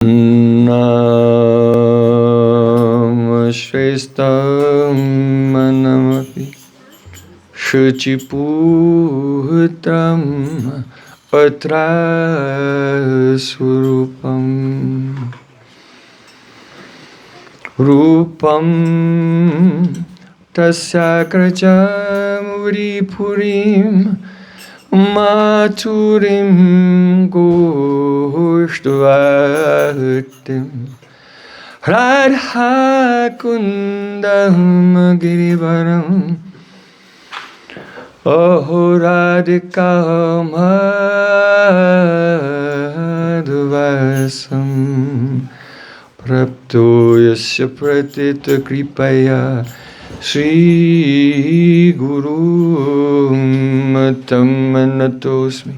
Nam Shrestam Manamapi Shachiputram Atra Surupam Rupam Tasyakrajam Uripurim Maturim Goshtvatim Radha Kundam Girivaram Aho Radhika Madhuvasam Prapto Yasya Pratita Kripaya Shri Guru Matammanatosmi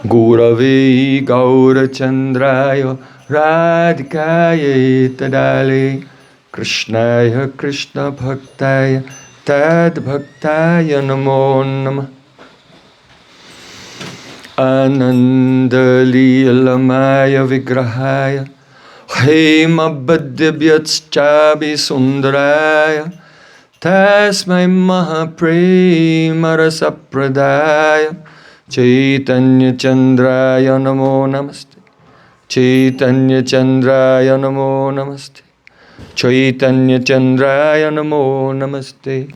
Gurave Gaura Chandraya Radhikaya Tadale Krishnaya Krishna Bhaktaya Tad Bhaktaya Namo Namah Ananda Leelamaya Vigrahaya Hema Bhadyabhyacchabi Sundaraya Tasmai Mahaprema Pradaya Chaitanya Chandraya Namo Namaste Chaitanya Chandraya Namo Namaste Chaitanya Chandraya Namo Namaste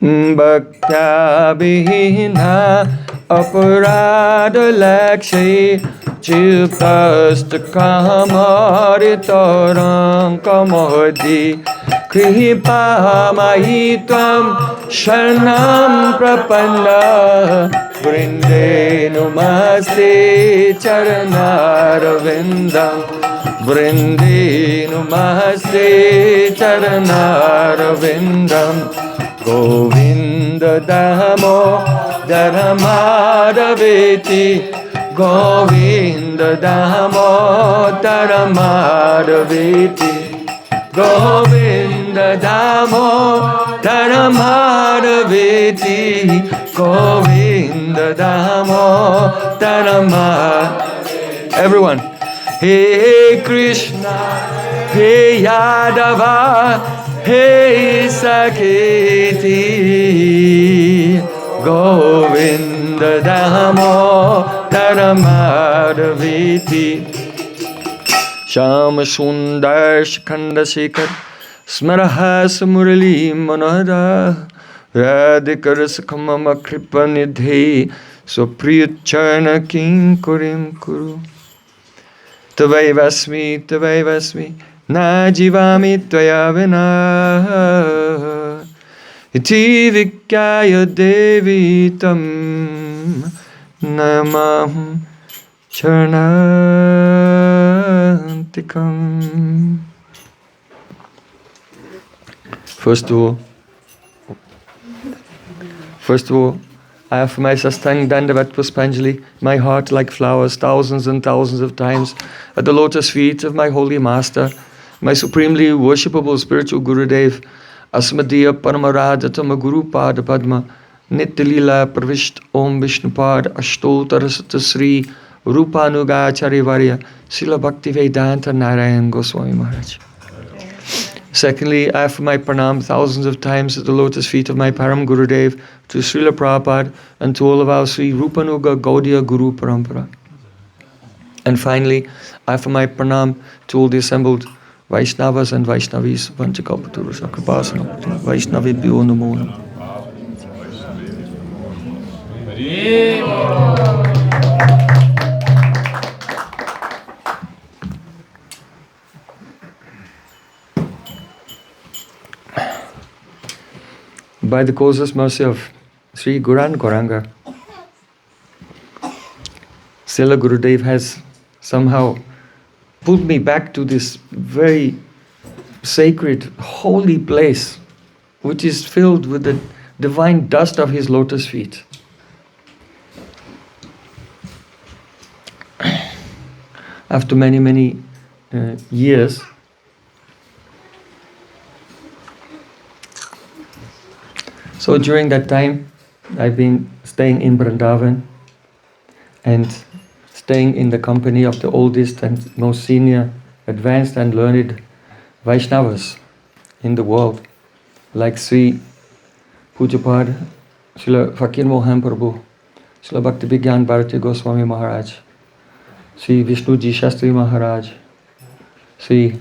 Bhaktya Vihina Aparada Lakshay Chiltasta Kamaritaram Kamahadi Kripa Mahitam Sharanam Prapanna Vrinde Namaste Charanaravindam Vrinde Namaste Charanaravindam Govinda Damo Dharmadaveti Govinda Damo Dharmadaveti Govinda Damo Dharmadaveti Govinda Damo Dharmadaveti. Everyone. Hey Krishna, Hey Yadava, Hey Saketi, Govinda Damo Dharmadaveti. Shama Sundar Shikanda Shikar Smarahas Murali Manada Radhikaras Kamama Kripa Nidhi Supriyacharna King Kurim Kuru Tavaivasmi Na Jivami Tvaya Vina Iti Vikyaya Devi Tam Namaham Charanantikam. First of all, I offer my Sastang Dandavat Puspanjali, my heart like flowers, thousands and thousands of times, at the lotus feet of my holy master, my supremely worshipable spiritual Gurudev, Asmadiya Paramaradatam Guru Pada Padma, Nityalila Pravisht Om Vishnupad Ashtotarasata Sri Rupanugacharya Varya Srila Bhaktivedanta Narayan Goswami Maharaj. Secondly, I offer my pranam thousands of times at the lotus feet of my Param Gurudev, to Srila Prabhupada, and to all of our Sri Rupanuga Gaudiya Guru Parampara. And finally, I offer my pranam to all the assembled Vaishnavas and Vaishnavis, Vanchakalpaturus, Akripasana, Vaishnavibhyo Namo Namaha. By the causeless mercy of Sri Guran Gauranga, Srila Gurudev has somehow pulled me back to this very sacred, holy place, which is filled with the divine dust of his lotus feet. After many, many years, so during that time, I've been staying in Vrindavan and staying in the company of the oldest and most senior, advanced and learned Vaishnavas in the world, like Sri Pujapad, Srila Fakir Mohan Prabhu, Srila Bhakti Vigyan Bharati Goswami Maharaj, Sri Vishnuji Shastri Maharaj, Sri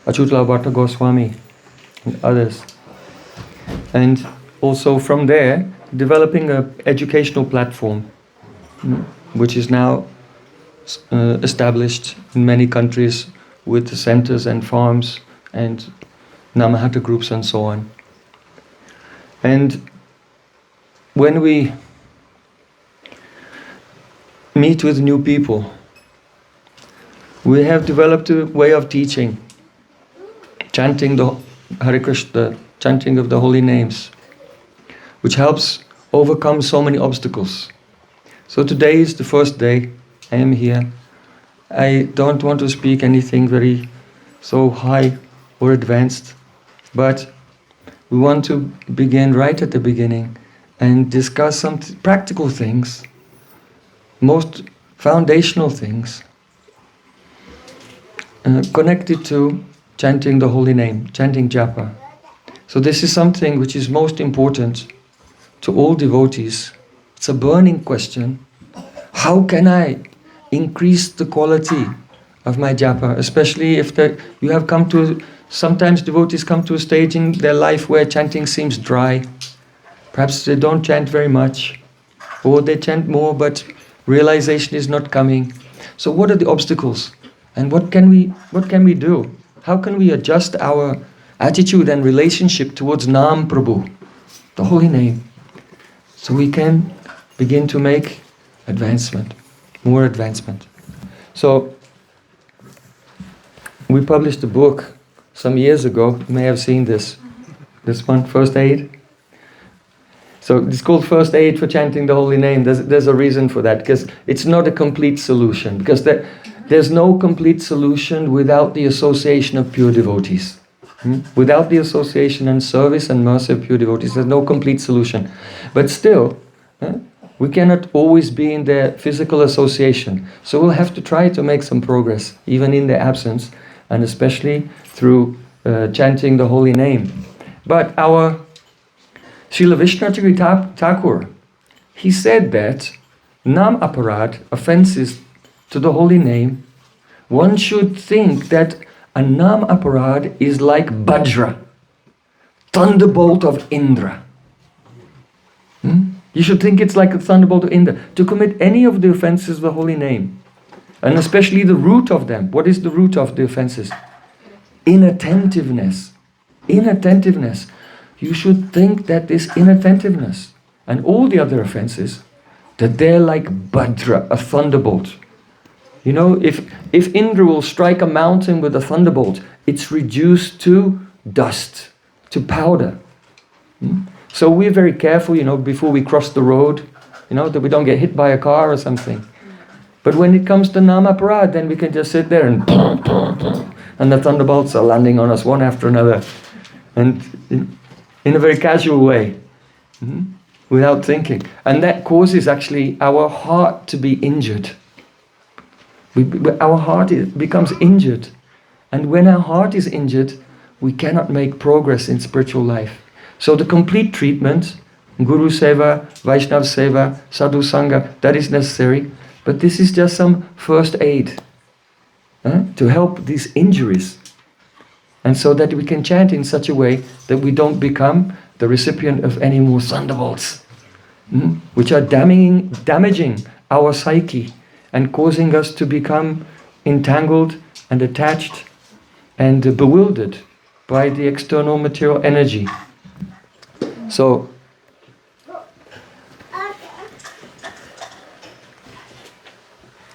Achutla Bhatta Goswami, and others. And also from there, developing an educational platform, which is now established in many countries with the centers and farms and Namahata groups and so on. And when we meet with new people, we have developed a way of teaching, chanting the Hare Krishna, chanting of the holy names, which helps overcome so many obstacles. So today is the first day I am here. I don't want to speak anything very so high or advanced, but we want to begin right at the beginning and discuss some practical things, most foundational things, connected to chanting the holy name, chanting japa. So this is something which is most important to all devotees. It's a burning question. How can I increase the quality of my japa? Especially if you have come to, sometimes devotees come to a stage in their life where chanting seems dry. Perhaps they don't chant very much, or they chant more but realization is not coming. So what are the obstacles? And what can we do? How can we adjust our attitude and relationship towards Nam Prabhu, the holy name, so we can begin to make advancement, more advancement. So we published a book some years ago. You may have seen this one, First Aid. So it's called First Aid for Chanting the Holy Name. There's a reason for that, because it's not a complete solution, because there's no complete solution without the association of pure devotees. Without the association and service and mercy of pure devotees, there's no complete solution. But still, we cannot always be in their physical association. So we'll have to try to make some progress, even in their absence, and especially through chanting the holy name. But our Srila Vishnacharya Thakur, he said that Nam Aparad, offenses to the holy name, one should think that a Nam Aparad is like Bajra, thunderbolt of Indra. You should think it's like a thunderbolt of Indra. To commit any of the offenses of the holy name, and especially the root of them. What is the root of the offenses? Inattentiveness. Inattentiveness. You should think that this inattentiveness and all the other offenses, that they're like Bajra, a thunderbolt. You know, if Indra will strike a mountain with a thunderbolt, it's reduced to dust, to powder. So we're very careful, before we cross the road, that we don't get hit by a car or something. But when it comes to Nam Aparad, then we can just sit there and the thunderbolts are landing on us one after another, and in a very casual way, without thinking. And that causes actually our heart to be injured. Our heart becomes injured. And when our heart is injured, we cannot make progress in spiritual life. So the complete treatment, Guru Seva, Vaishnava Seva, Sadhu Sangha, that is necessary. But this is just some first aid to help these injuries. And so that we can chant in such a way that we don't become the recipient of any more thunderbolts, which are damaging our psyche and causing us to become entangled and attached and bewildered by the external material energy. So,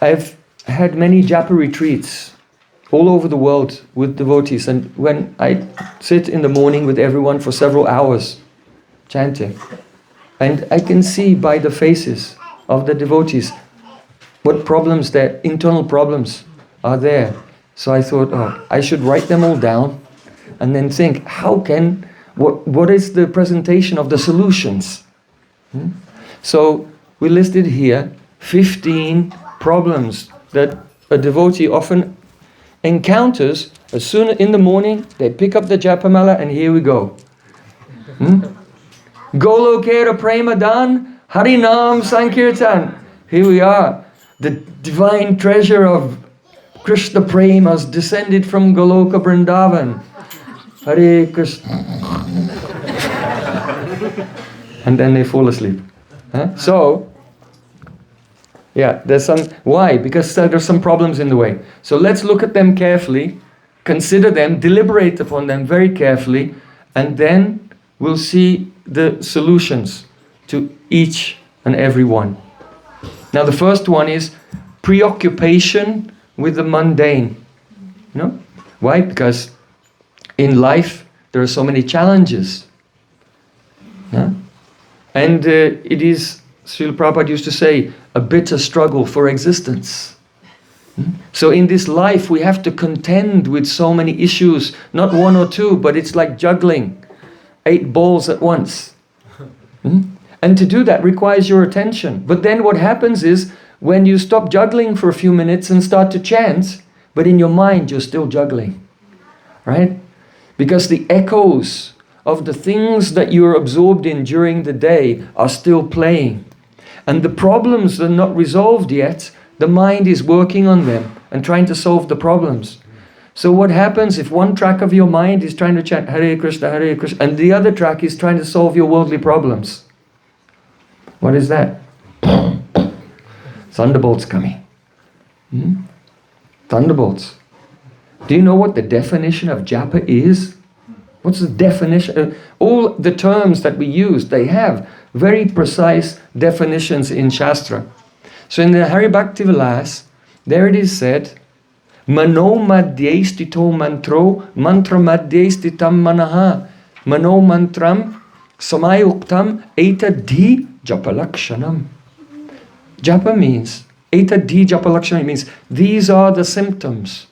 I've had many japa retreats all over the world with devotees, and when I sit in the morning with everyone for several hours chanting, and I can see by the faces of the devotees what problems, their internal problems are there. So I thought, I should write them all down and then think, what is the presentation of the solutions? So we listed here 15 problems that a devotee often encounters, as soon as in the morning, they pick up the Japamala and here we go. Golokera Premadan Harinam Sankirtan. Here we are. The divine treasure of Krishna Prem has descended from Goloka Vrindavan. Hare Krishna. And then they fall asleep. So, yeah, there's some... Why? Because there's some problems in the way. So let's look at them carefully, consider them, deliberate upon them very carefully, and then we'll see the solutions to each and every one. Now the first one is preoccupation with the mundane. Why? Because in life there are so many challenges. And it is, Srila Prabhupada used to say, a bitter struggle for existence. So in this life we have to contend with so many issues, not one or two, but it's like juggling 8 balls at once. And to do that requires your attention. But then what happens is, when you stop juggling for a few minutes and start to chant, but in your mind you're still juggling, right? Because the echoes of the things that you're absorbed in during the day are still playing. And the problems are not resolved yet. The mind is working on them and trying to solve the problems. So what happens if one track of your mind is trying to chant Hare Krishna, and the other track is trying to solve your worldly problems? What is that? Thunderbolts coming. Thunderbolts. Do you know what the definition of japa is? What's the definition? All the terms that we use, they have very precise definitions in Shastra. So in the Hari Bhakti Vilas, there it is said, Mano madhye stito mantro, mantra madhye stitam manaha, mano mantram samayuktam etadhi japalakshanam. Japa means, etadhi japalakshanam means, these are the symptoms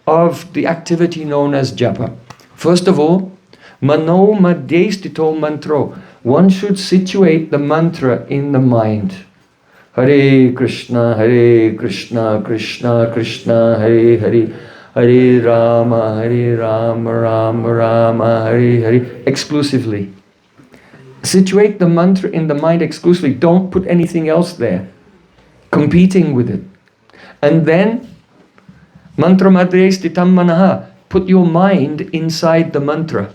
of the activity known as japa. First of all, mano madhye stito mantro. One should situate the mantra in the mind. Hare Krishna, Krishna Krishna, Hare Hare, Hare Rama, Rama Rama, Hare Hare, exclusively. Situate the mantra in the mind exclusively. Don't put anything else there, competing with it. And then, mantra madhye stitam manaha. Put your mind inside the mantra.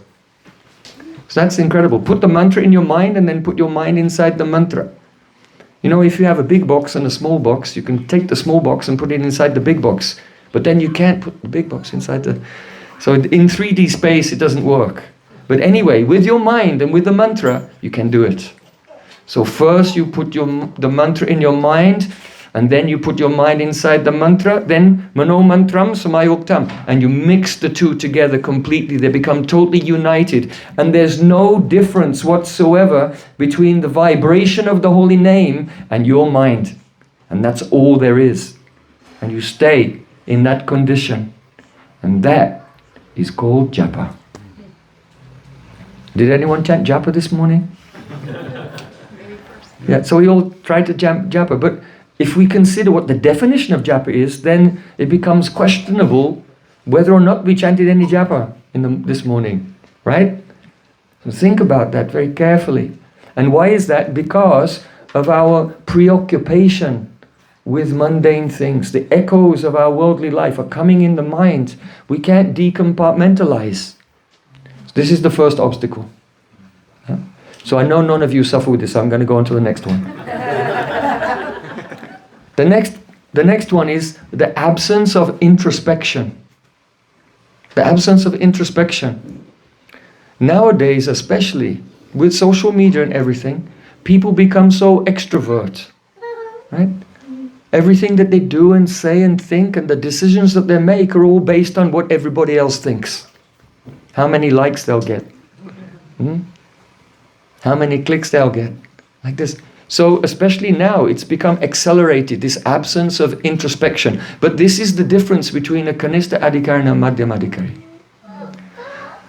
So that's incredible. Put the mantra in your mind and then put your mind inside the mantra. You know, if you have a big box and a small box, you can take the small box and put it inside the big box. But then you can't put the big box inside the... So in 3D space, it doesn't work. But anyway, with your mind and with the mantra, you can do it. So first you put the mantra in your mind, and then you put your mind inside the mantra, then mano mantram samayuktam, and you mix the two together completely. They become totally united, and there's no difference whatsoever between the vibration of the holy name and your mind. And that's all there is. And you stay in that condition. And that is called japa. Did anyone chant japa this morning? Yeah, so we all try to chant japa, but if we consider what the definition of japa is, then it becomes questionable whether or not we chanted any japa this morning, right? So think about that very carefully. And why is that? Because of our preoccupation with mundane things. The echoes of our worldly life are coming in the mind. We can't decompartmentalize. This is the first obstacle. So I know none of you suffer with this, so I'm going to go on to the next one. The next one is the absence of introspection. The absence of introspection. Nowadays, especially with social media and everything, people become so extrovert, right? Everything that they do and say and think and the decisions that they make are all based on what everybody else thinks. How many likes they'll get. How many clicks they'll get. Like this. So especially now, it's become accelerated, this absence of introspection. But this is the difference between a Kanishta Adhikari and a Madhyama Adhikari.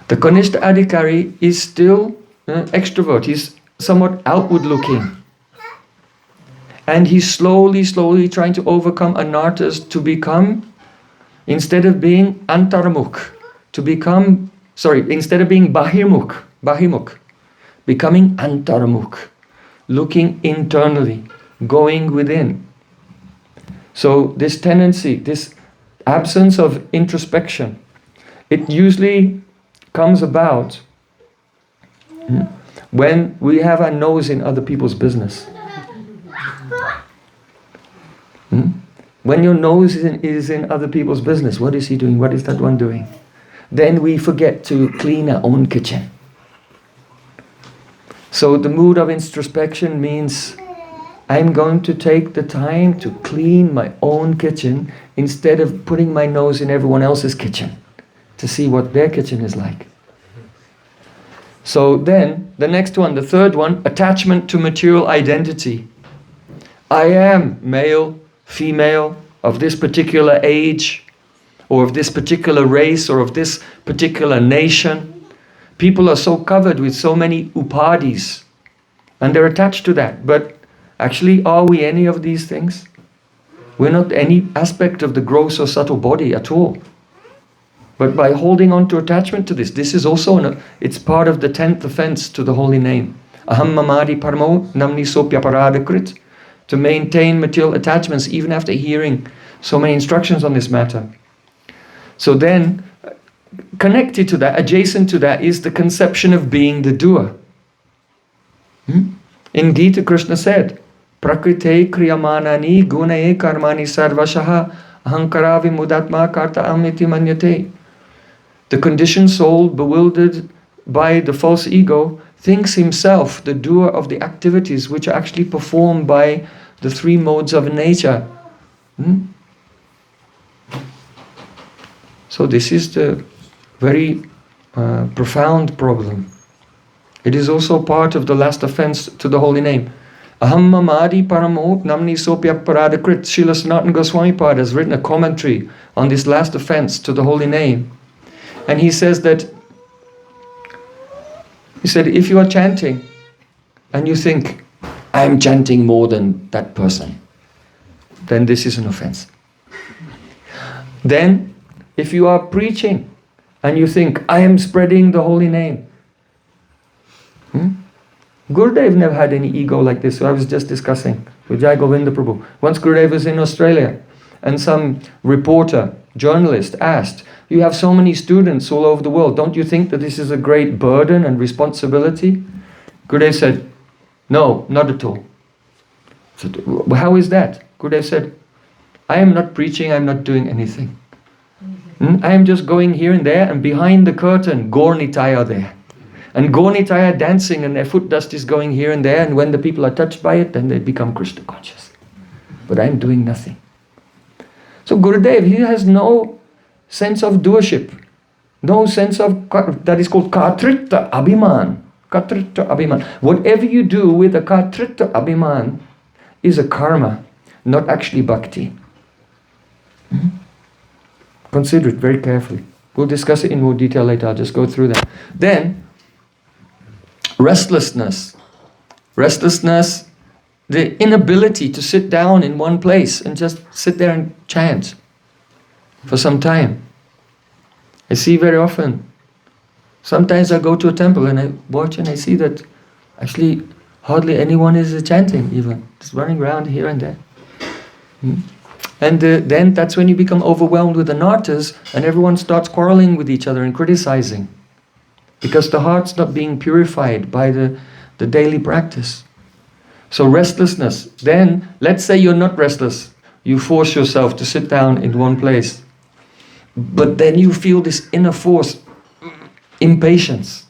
The Kanishta Adhikari is still extrovert. He's somewhat outward looking. And he's slowly trying to overcome anarthas to become, instead of being antaramukh, instead of being bahimukh, becoming antaramukh, looking internally, going within. So this tendency, this absence of introspection, it usually comes about when we have our nose in other people's business. When your nose is in other people's business, what is he doing? What is that one doing? Then we forget to clean our own kitchen. So the mood of introspection means I'm going to take the time to clean my own kitchen instead of putting my nose in everyone else's kitchen to see what their kitchen is like. So then, the next one, the third one, attachment to material identity. I am male, female, of this particular age, or of this particular race, or of this particular nation. People are so covered with so many upadhis, and they're attached to that. But actually, are we any of these things? We're not any aspect of the gross or subtle body at all. But by holding on to attachment to this is also, it's part of the 10th offense to the holy name. Aham mamadi paramo namni sopyaparadakrit. To maintain material attachments even after hearing so many instructions on this matter. So then, connected to that, adjacent to that, is the conception of being the doer. In Gita, Krishna said, Prakrite kriyamanani gunaye karmani sarvashaha ahankara vimudatma karta amniti manyate. The conditioned soul, bewildered by the false ego, thinks himself the doer of the activities which are actually performed by the three modes of nature. So this is the very profound problem. It is also part of the last offense to the holy name. Aham mamadi paramo namni sopya paradakrit. Srila Sanatana Goswami Pad has written a commentary on this last offense to the holy name. And he says that, he said, if you are chanting and you think, I am chanting more than that person, then this is an offense. Then, if you are preaching and you think, I am spreading the holy name. Gurudev never had any ego like this. So I was just discussing with Jai Govinda Prabhu. Once Gurudev was in Australia and some reporter, journalist asked, you have so many students all over the world, don't you think that this is a great burden and responsibility? Gurudev said, no, not at all. So, how is that? Gurudev said, I am not preaching, I am not doing anything. I am just going here and there, and behind the curtain, Gaur Nitai are there. And Gaur Nitai are dancing, and their foot dust is going here and there, and when the people are touched by it, then they become Krishna conscious. But I am doing nothing. So Gurudev, he has no sense of doership, no sense of, that is called Kartrita Abhiman. Kartrita Abhiman. Whatever you do with a Kartrita Abhiman is a karma, not actually bhakti. Consider it very carefully. We'll discuss it in more detail later. I'll just go through that. Then, restlessness. Restlessness, the inability to sit down in one place and just sit there and chant for some time. I see very often. Sometimes I go to a temple and I watch and I see that actually hardly anyone is chanting even. Just running around here and there. And then that's when you become overwhelmed with anarthas and everyone starts quarreling with each other and criticizing. Because the heart's not being purified by the daily practice. So restlessness. Then, let's say you're not restless. You force yourself to sit down in one place. But then you feel this inner force, impatience.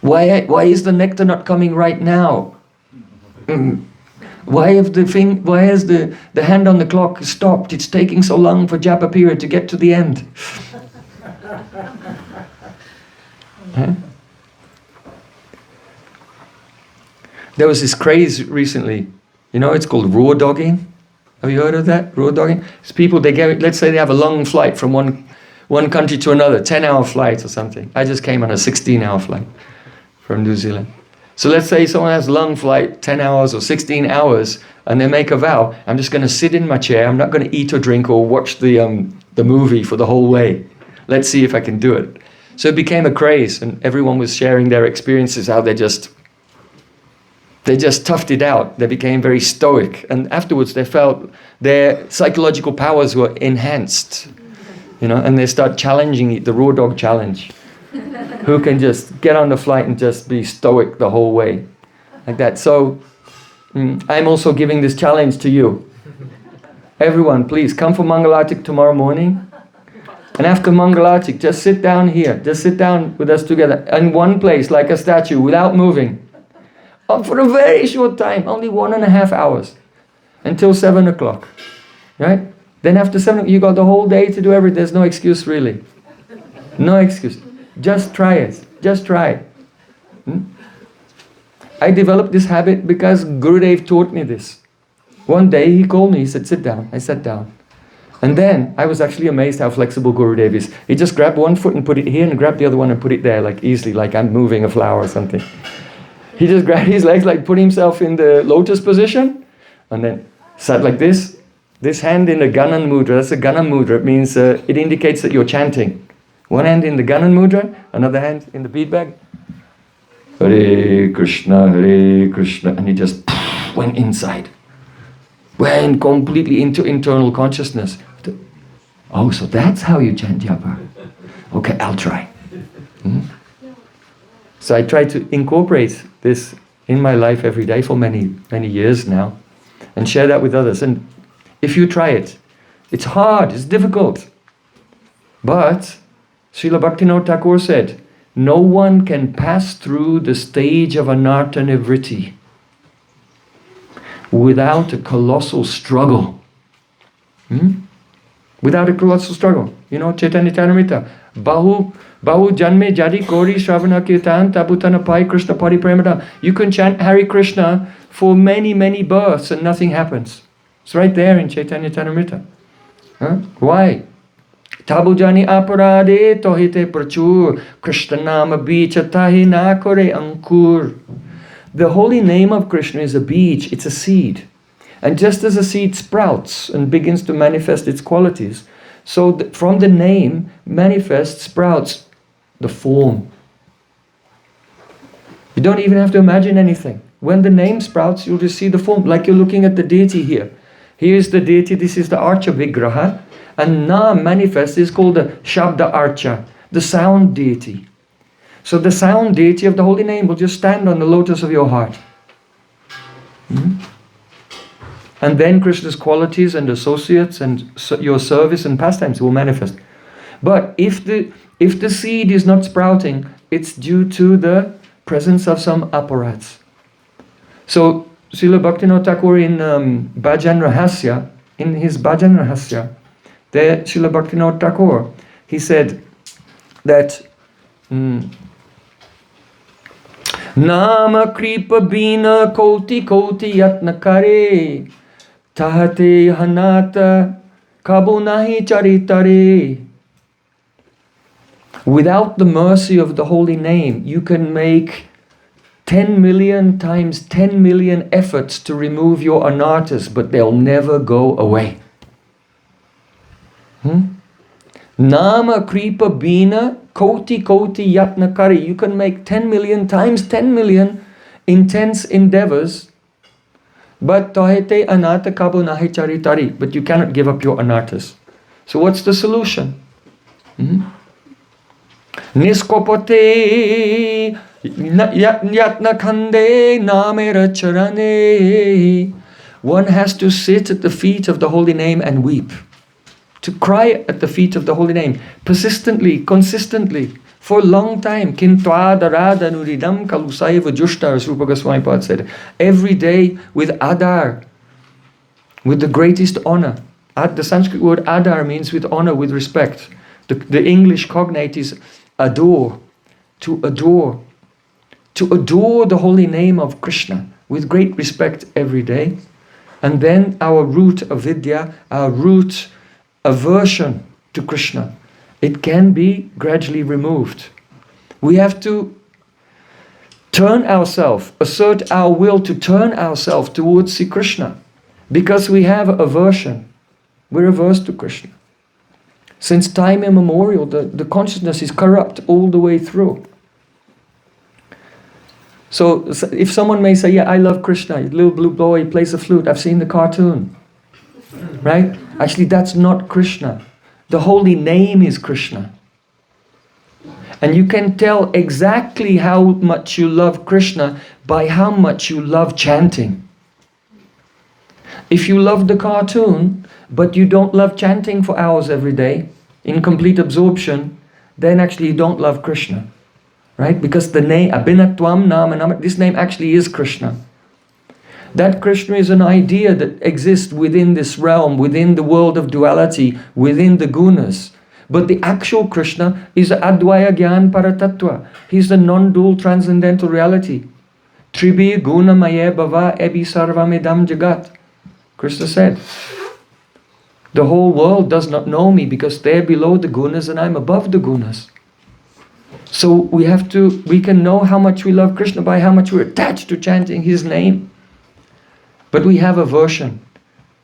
Why is the nectar not coming right now? Why has the hand on the clock stopped? It's taking so long for japa period to get to the end. Huh? There was this craze recently. You know, it's called raw dogging. Have you heard of that? Raw dogging? It's people, let's say they have a long flight from one country to another, 10-hour flight or something. I just came on a 16-hour flight from New Zealand. So let's say someone has lung for like 10 hours or 16 hours and they make a vow, I'm just going to sit in my chair, I'm not going to eat or drink or watch the movie for the whole way. Let's see if I can do it. So it became a craze and everyone was sharing their experiences, how they just toughed it out. They became very stoic, and afterwards they felt their psychological powers were enhanced, and they start challenging it, the raw dog challenge. Who can just get on the flight and just be stoic the whole way, like that. So I'm also giving this challenge to you. Everyone, please come for Mangalatik tomorrow morning. And after Mangalatik, just sit down here. Just sit down with us together in one place like a statue without moving. For a very short time, only 1.5 hours. Until 7 o'clock. Right? Then after 7, you got the whole day to do everything. There's no excuse really. No excuse. Just try it. Just try it. I developed this habit because Gurudev taught me this. One day he called me, he said, sit down. I sat down. And then I was actually amazed how flexible Gurudev is. He just grabbed one foot and put it here and grabbed the other one and put it there, like easily, like I'm moving a flower or something. He just grabbed his legs, like put himself in the lotus position and then sat like this. This hand in the Ganan mudra, that's a Ganan mudra. It means, it indicates that you're chanting. One hand in the Ganan mudra, another hand in the bead bag. Hare Krishna, and he just went inside. Went completely into internal consciousness. Oh, so that's how you chant japa. Okay, I'll try. So I try to incorporate this in my life every day for many, many years now and share that with others. And if you try it, it's hard, it's difficult. But Srila Bhaktivinoda Thakur said, no one can pass through the stage of anartha nivritti without a colossal struggle. Without a colossal struggle. Chaitanya Charitamrita. Bahu janme jadi kori shravana kirtan tabutana pai Krishna pari premada. You can chant Hare Krishna for many, many births and nothing happens. It's right there in Chaitanya Charitamrita. Why? Tabu jani aparade tohite prachur Krishna nama bicha tahi na kore ankur. The holy name of Krishna is a beach, it's a seed. And just as a seed sprouts and begins to manifest its qualities, so from the name manifests, sprouts the form. You don't even have to imagine anything. When the name sprouts, you'll just see the form, like you're looking at the deity here. Here is the deity, this is the Archa Vigraha, and Nam manifests is called the Shabda Archa, the sound deity. So the sound deity of the holy name will just stand on the lotus of your heart. And then Krishna's qualities and associates and your service and pastimes will manifest. But if the seed is not sprouting, it's due to the presence of some apparats. So Srila Bhaktivinoda Thakur in Bhajan Rahasya, in his Bhajan Rahasya, there Srila Bhaktivinoda Thakur, he said that Nama kripa bina koti koti yatna kare tahate hanata kabu nahi charitare. Without the mercy of the holy name, you can make 10 million times 10 million efforts to remove your anarthas, but they'll never go away. Nama kripa bina koti koti yatna kari. You can make 10 million times 10 million intense endeavors, but tahete anata kabu nahi charitari. But you cannot give up your anarthas. So what's the solution? Niskopote yatna khande namera charane. One has to sit at the feet of the holy name and weep. To cry at the feet of the holy name, persistently, consistently, for a long time. Kintva darada nuridam kalusaiva jushta, as Rupa Goswami Pad said. Every day with adar, with the greatest honor. The Sanskrit word adar means with honor, with respect. The English cognate is adore, to adore. To adore the holy name of Krishna with great respect every day. And then our root avidya, our root aversion to Krishna, it can be gradually removed. We have to turn ourselves, assert our will to turn ourselves towards Sri Krishna. Because we have aversion. We're averse to Krishna. Since time immemorial, the consciousness is corrupt all the way through. So if someone may say, yeah, I love Krishna, little blue boy plays the flute, I've seen the cartoon. Right? Actually, that's not Krishna. The holy name is Krishna. And you can tell exactly how much you love Krishna by how much you love chanting. If you love the cartoon, but you don't love chanting for hours every day, in complete absorption, then actually you don't love Krishna. Right? Because the name, Abhinatvam Nama, this name actually is Krishna. That Krishna is an idea that exists within this realm, within the world of duality, within the gunas. But the actual Krishna is Advaya Gyan Paratattva. He's the non-dual transcendental reality. Tribi Guna Maye Bhava Ebi Sarvamidam Jagat. Krishna said, the whole world does not know me because they're below the gunas and I'm above the gunas. So we can know how much we love Krishna by how much we're attached to chanting His name. But we have aversion.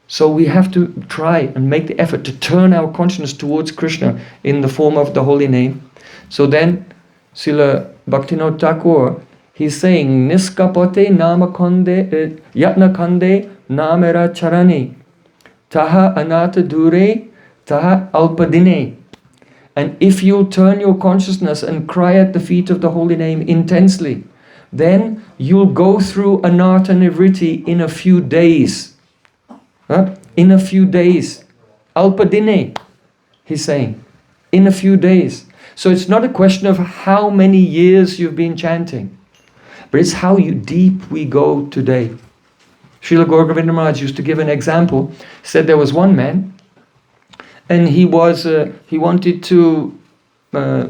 So we have to try and make the effort to turn our consciousness towards Krishna in the form of the holy name. So then, Srila Bhaktivinoda Thakur, he's saying, Niskapate nama kande, yatna kande namera charani, taha anata dure, taha alpadine. And if you turn your consciousness and cry at the feet of the holy name intensely, then you'll go through anartha nivritti in a few days. In a few days. Alpadine, he's saying. In a few days. So it's not a question of how many years you've been chanting, but it's how deep we go today. Srila Gaura Govinda Maharaj used to give an example. He said there was one man, and he wanted to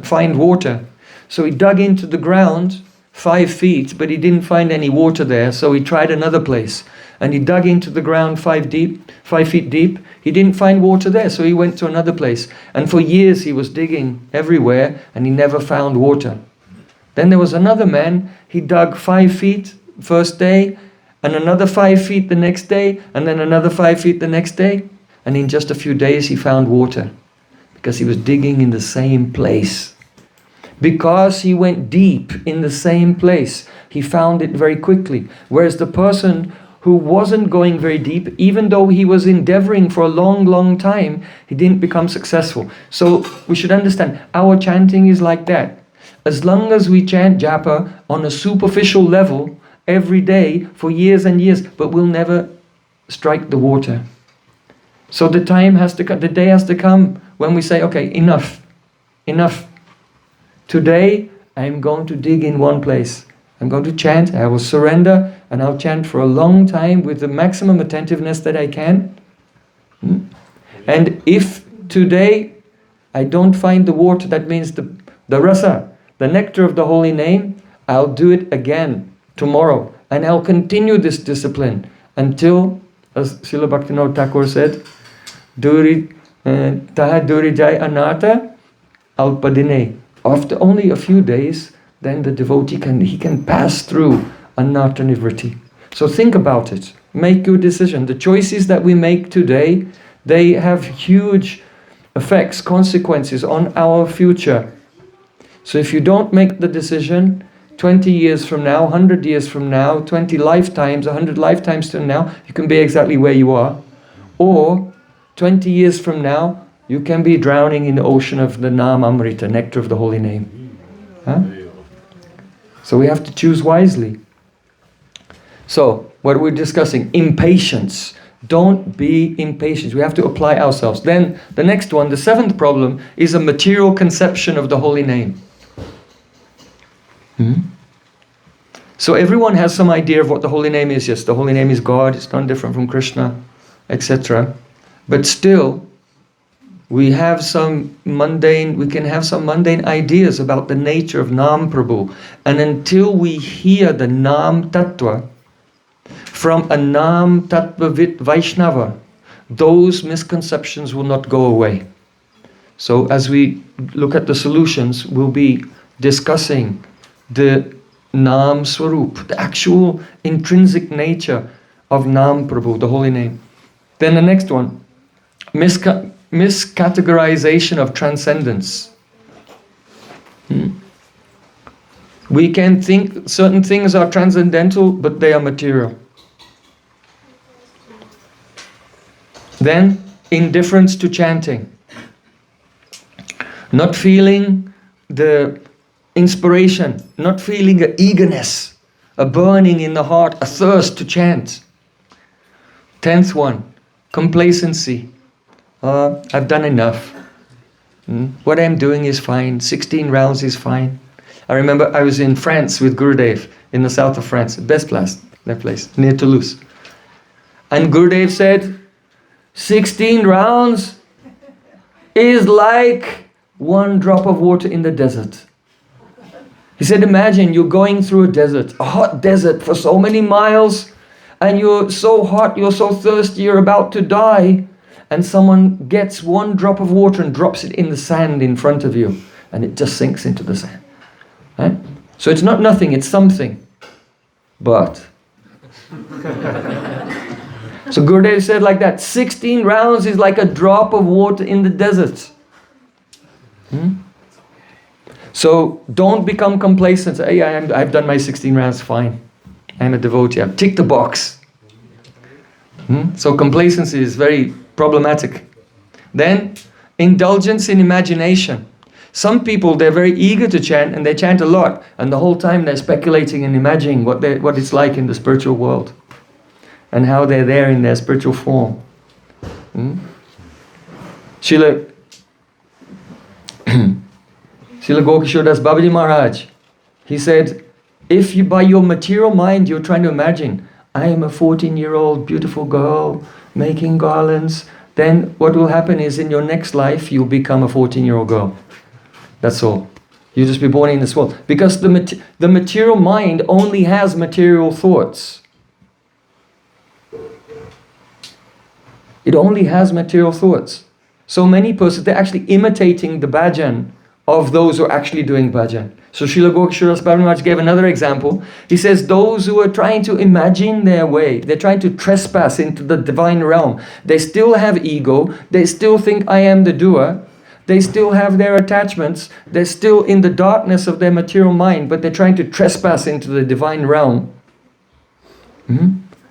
find water. So he dug into the ground 5 feet, but he didn't find any water there, so he tried another place. And he dug into the ground 5 feet deep. He didn't find water there, so he went to another place. And for years he was digging everywhere, and he never found water. Then there was another man, he dug 5 feet first day, and another 5 feet the next day, and then another 5 feet the next day. And in just a few days he found water, because he was digging in the same place. Because he went deep in the same place, he found it very quickly. Whereas the person who wasn't going very deep, even though he was endeavoring for a long, long time, he didn't become successful. So we should understand, our chanting is like that. As long as we chant japa on a superficial level every day for years and years, but we'll never strike the water. So the time has to come, the day has to come when we say, okay, enough. Today, I'm going to dig in one place. I'm going to chant, I will surrender, and I'll chant for a long time with the maximum attentiveness that I can. And if today I don't find the water, that means the rasa, the nectar of the holy name, I'll do it again tomorrow. And I'll continue this discipline until, as Srila Bhaktivinoda Thakur said, Taha duri jai anata alpadine. After only a few days, then the devotee can pass through anartha nivritti. So think about it. Make your decision. The choices that we make today, they have huge effects, consequences on our future. So if you don't make the decision, 20 years from now, 100 years from now, 20 lifetimes, 100 lifetimes from now, you can be exactly where you are. Or 20 years from now, you can be drowning in the ocean of the Nam Amrita, nectar of the holy name. So we have to choose wisely. So, what we're discussing, impatience. Don't be impatient. We have to apply ourselves. Then, the next one, the 7th problem, is a material conception of the holy name. So everyone has some idea of what the holy name is. Yes, the holy name is God, it's not different from Krishna, etc. But still, we can have some mundane ideas about the nature of Nam Prabhu. And until we hear the Nam Tattva from a Nam Tattvavit Vaishnava, those misconceptions will not go away. So as we look at the solutions, we'll be discussing the Nam Swarup, the actual intrinsic nature of Nam Prabhu, the holy name. Then the next one, miscategorization of transcendence. We can think certain things are transcendental, but they are material. Then, indifference to chanting. Not feeling the inspiration, not feeling an eagerness, a burning in the heart, a thirst to chant. 10th one, complacency. I've done enough. What I'm doing is fine. 16 rounds is fine. I remember I was in France with Gurudev in the south of France, best place, that place, near Toulouse. And Gurudev said, 16 rounds is like one drop of water in the desert. He said, imagine you're going through a desert, a hot desert for so many miles, and you're so hot, you're so thirsty, you're about to die, and someone gets one drop of water and drops it in the sand in front of you, and it just sinks into the sand. Right? So it's not nothing, it's something. But so Gurudev said like that, 16 rounds is like a drop of water in the desert. So don't become complacent. Say, hey, I've done my 16 rounds, fine. I'm a devotee, I've ticked the box. So complacency is very problematic. Then, indulgence in imagination. Some people, they're very eager to chant and they chant a lot, and the whole time they're speculating and imagining what it's like in the spiritual world and how they're there in their spiritual form. Srila Gokishore Das Babaji Maharaj, he said, if you by your material mind you're trying to imagine, I am a 14-year-old beautiful girl making garlands, then what will happen is in your next life you'll become a 14-year-old girl. That's all. You'll just be born in this world. Because the material mind only has material thoughts. It only has material thoughts. So many persons, they're actually imitating the bhajan of those who are actually doing bhajan. So Srila Gokishore Das Babaji Maharaj gave another example. He says those who are trying to imagine their way, they're trying to trespass into the divine realm. They still have ego. They still think I am the doer. They still have their attachments. They're still in the darkness of their material mind, but they're trying to trespass into the divine realm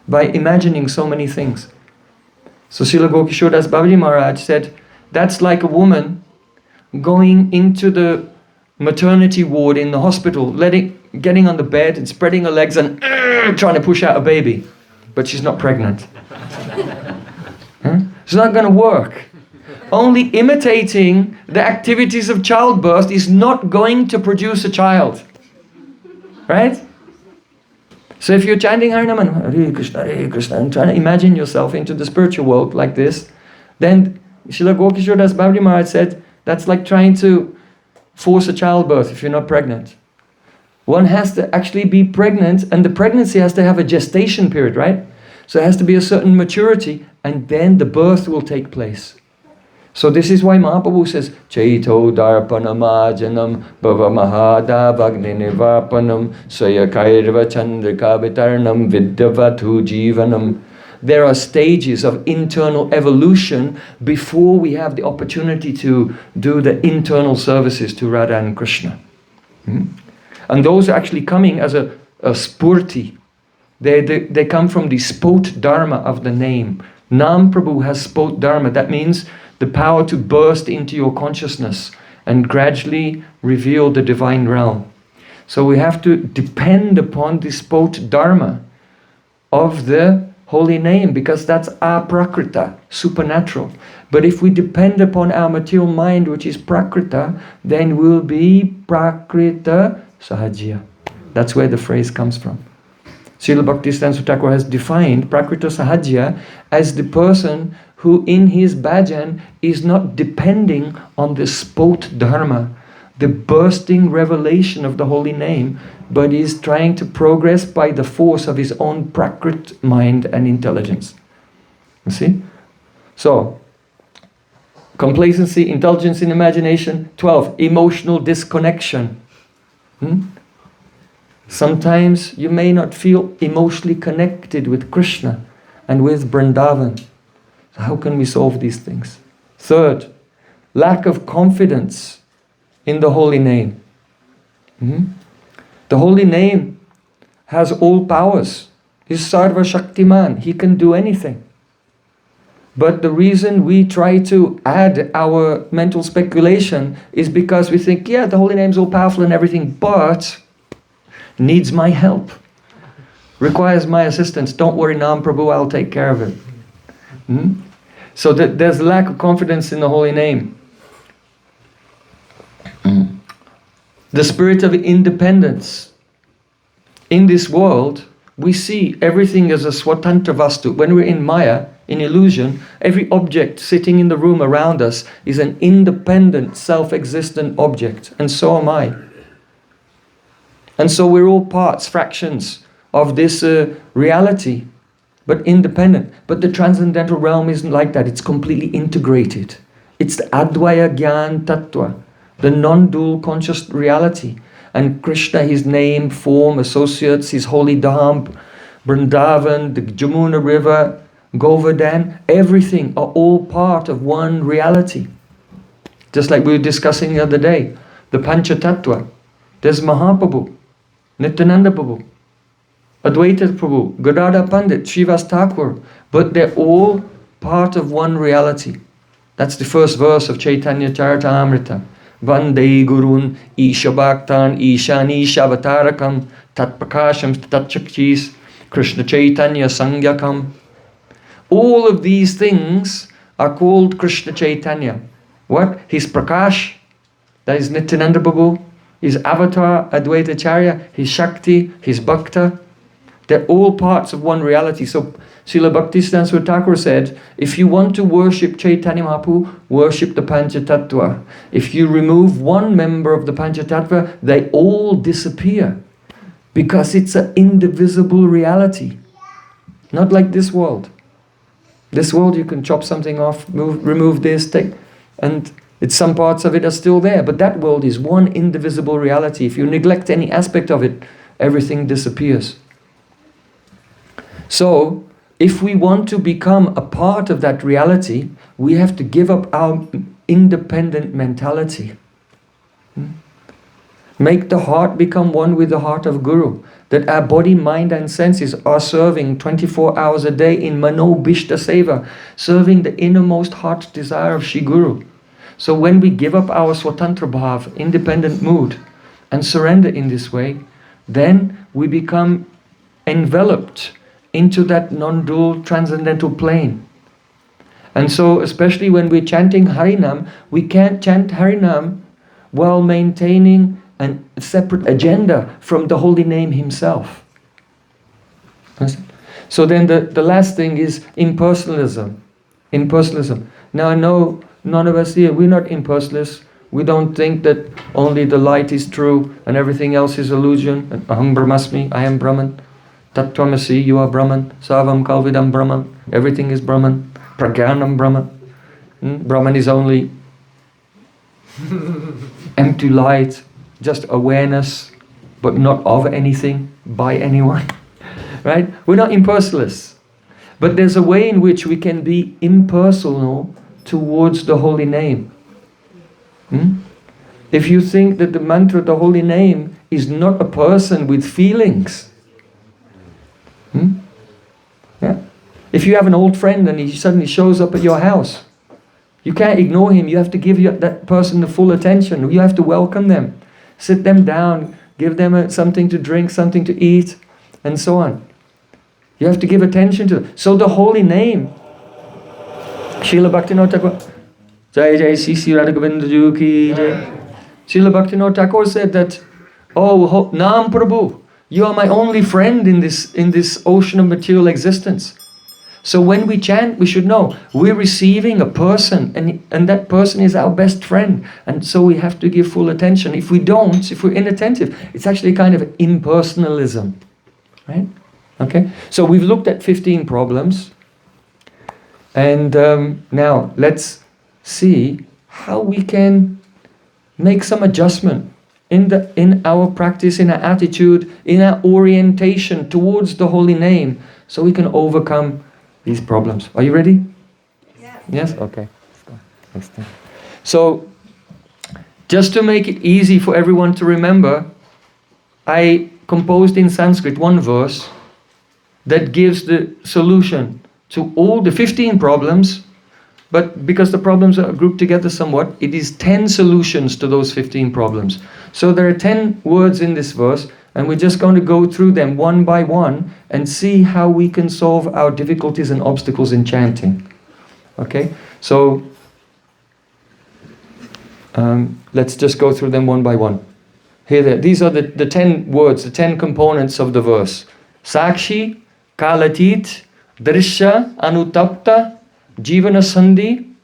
by imagining so many things. So Srila Gokishore Das Babaji Maharaj said, that's like a woman going into the maternity ward in the hospital, getting on the bed and spreading her legs and trying to push out a baby, but she's not pregnant. It's not going to work. Only imitating the activities of childbirth is not going to produce a child. Right? So if you're chanting Harinaman, Hare Krishna, and trying to imagine yourself into the spiritual world like this, then Srila Gokishore Das Babaji Maharaj said, that's like trying to force a childbirth if you're not pregnant. One has to actually be pregnant, and the pregnancy has to have a gestation period, right? So it has to be a certain maturity, and then the birth will take place. So this is why Mahaprabhu says, Chaito darpanamajanam bhava mahadavagni nivapanam sayakairva chandrika vitarnam vidyavatu jivanam. There are stages of internal evolution before we have the opportunity to do the internal services to Radha and Krishna. And those are actually coming as a spurti. They come from the spot dharma of the name. Nam Prabhu has spot dharma. That means the power to burst into your consciousness and gradually reveal the divine realm. So we have to depend upon the spot dharma of the holy name, because that's our prakrita, supernatural. But if we depend upon our material mind, which is prakrita, then we'll be prakrita sahajya. That's where the phrase comes from. Srila Bhaktisiddhanta Thakur has defined prakrita sahajya as the person who in his bhajan is not depending on the spot dharma, the bursting revelation of the holy name, but is trying to progress by the force of his own prakrit mind and intelligence. You see? So, complacency, indulgence in imagination. 12, emotional disconnection. Sometimes you may not feel emotionally connected with Krishna and with Vrindavan. So how can we solve these things? Third, lack of confidence in the holy name. The holy name has all powers. He's Sarva Shaktiman. He can do anything. But the reason we try to add our mental speculation is because we think, yeah, the holy name is all powerful and everything, but needs my help, requires my assistance. Don't worry, Nam Prabhu, I'll take care of it. So there's lack of confidence in the holy name. The spirit of independence. In this world, we see everything as a swatantra vastu. When we're in Maya, in illusion, every object sitting in the room around us is an independent, self-existent object. And so am I. And so we're all parts, fractions of this reality, but independent. But the transcendental realm isn't like that. It's completely integrated. It's the Advaya Gyan Tattva, the non-dual conscious reality. And Krishna, his name, form, associates, his holy dham, Vrindavan, the Jamuna river, Govardhan, everything are all part of one reality. Just like we were discussing the other day, the Pancha Tattva. There's Mahaprabhu, Nityananda Prabhu, Advaita Prabhu, Gadadhar Pandit, Srivas Thakur, but they're all part of one reality. That's the first verse of Chaitanya Charitamrita. Vande Gurun Isha Bhaktan Ishani Shavatarakam Tat Prakasham Tat Chakchis Krishna Chaitanya Sangyakam. All of these things are called Krishna Chaitanya. What? His Prakash, that is Nityananda Prabhu, his avatar, Advaita Charya, his Shakti, his Bhakta. They're all parts of one reality. So Srila Bhaktisiddhanta Swami Thakur said, if you want to worship Chaitanya Mahaprabhu, worship the Panchatattva. If you remove one member of the Panchatattva, they all disappear. Because it's an indivisible reality. Not like this world. This world you can chop something off, remove this, and some parts of it are still there. But that world is one indivisible reality. If you neglect any aspect of it, everything disappears. So, if we want to become a part of that reality, we have to give up our independent mentality. Make the heart become one with the heart of Guru. That our body, mind and senses are serving 24 hours a day in Mano Bhishta Seva, serving the innermost heart desire of Shri Guru. So when we give up our Swatantra Bhav, independent mood, and surrender in this way, then we become enveloped into that non-dual transcendental plane. And so, especially when we're chanting Harinam, we can't chant Harinam while maintaining a separate agenda from the holy name himself. So then the last thing is impersonalism. Impersonalism. Now I know none of us here, we're not impersonalists. We don't think that only the light is true and everything else is illusion. Aham Brahmasmi, I am Brahman. Tattvamasi, you are Brahman. Savam Kalvidam Brahman. Everything is Brahman. Pragyanam Brahman. Brahman is only empty light, just awareness, but not of anything, by anyone. Right? We're not impersonalists. But there's a way in which we can be impersonal towards the holy name. If you think that the mantra, the holy name, is not a person with feelings, yeah. If you have an old friend and he suddenly shows up at your house, you can't ignore him. You have to give that person the full attention. You have to welcome them, sit them down, give them something to drink, something to eat, and so on. You have to give attention to them. So the holy name, Srila Bhaktivinoda Thakur, Jai Jai Sisi Radha Govinda Ju Ki Jai. Srila Bhaktivinoda Thakur said that, oh Nam Prabhu, you are my only friend in this ocean of material existence. So when we chant, we should know we're receiving a person, and that person is our best friend. And so we have to give full attention. If we don't, if we're inattentive, it's actually kind of impersonalism. Right? Okay? So we've looked at 15 problems. And now let's see how we can make some adjustment in our practice, in our attitude, in our orientation towards the holy name, so we can overcome these problems. Are you ready? Yeah. Yes? Okay. Let's go. So, just to make it easy for everyone to remember, I composed in Sanskrit one verse that gives the solution to all the 15 problems, but because the problems are grouped together somewhat, it is 10 solutions to those 15 problems. So there are 10 words in this verse, and we're just going to go through them one by one and see how we can solve our difficulties and obstacles in chanting. Okay? So, let's just go through them one by one. Here, these are the 10 words, the 10 components of the verse. Sakshi, Kalatit, Drishya, Anutapta, Jivana Sandhi,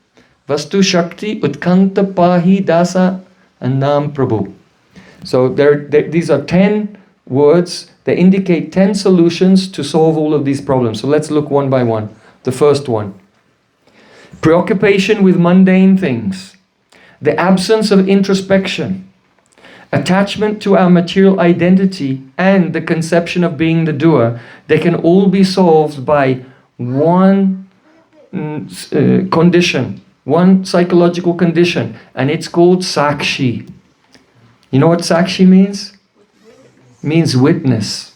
Vastu Shakti, Utkanta Pahi Dasa, and Nam Prabhu. So these are 10 words. They indicate 10 solutions to solve all of these problems. So let's look one by one. The first one. Preoccupation with mundane things. The absence of introspection. Attachment to our material identity and the conception of being the doer. They can all be solved by one condition, one psychological condition, and it's called Sakshi. You know what Sakshi means? It means witness.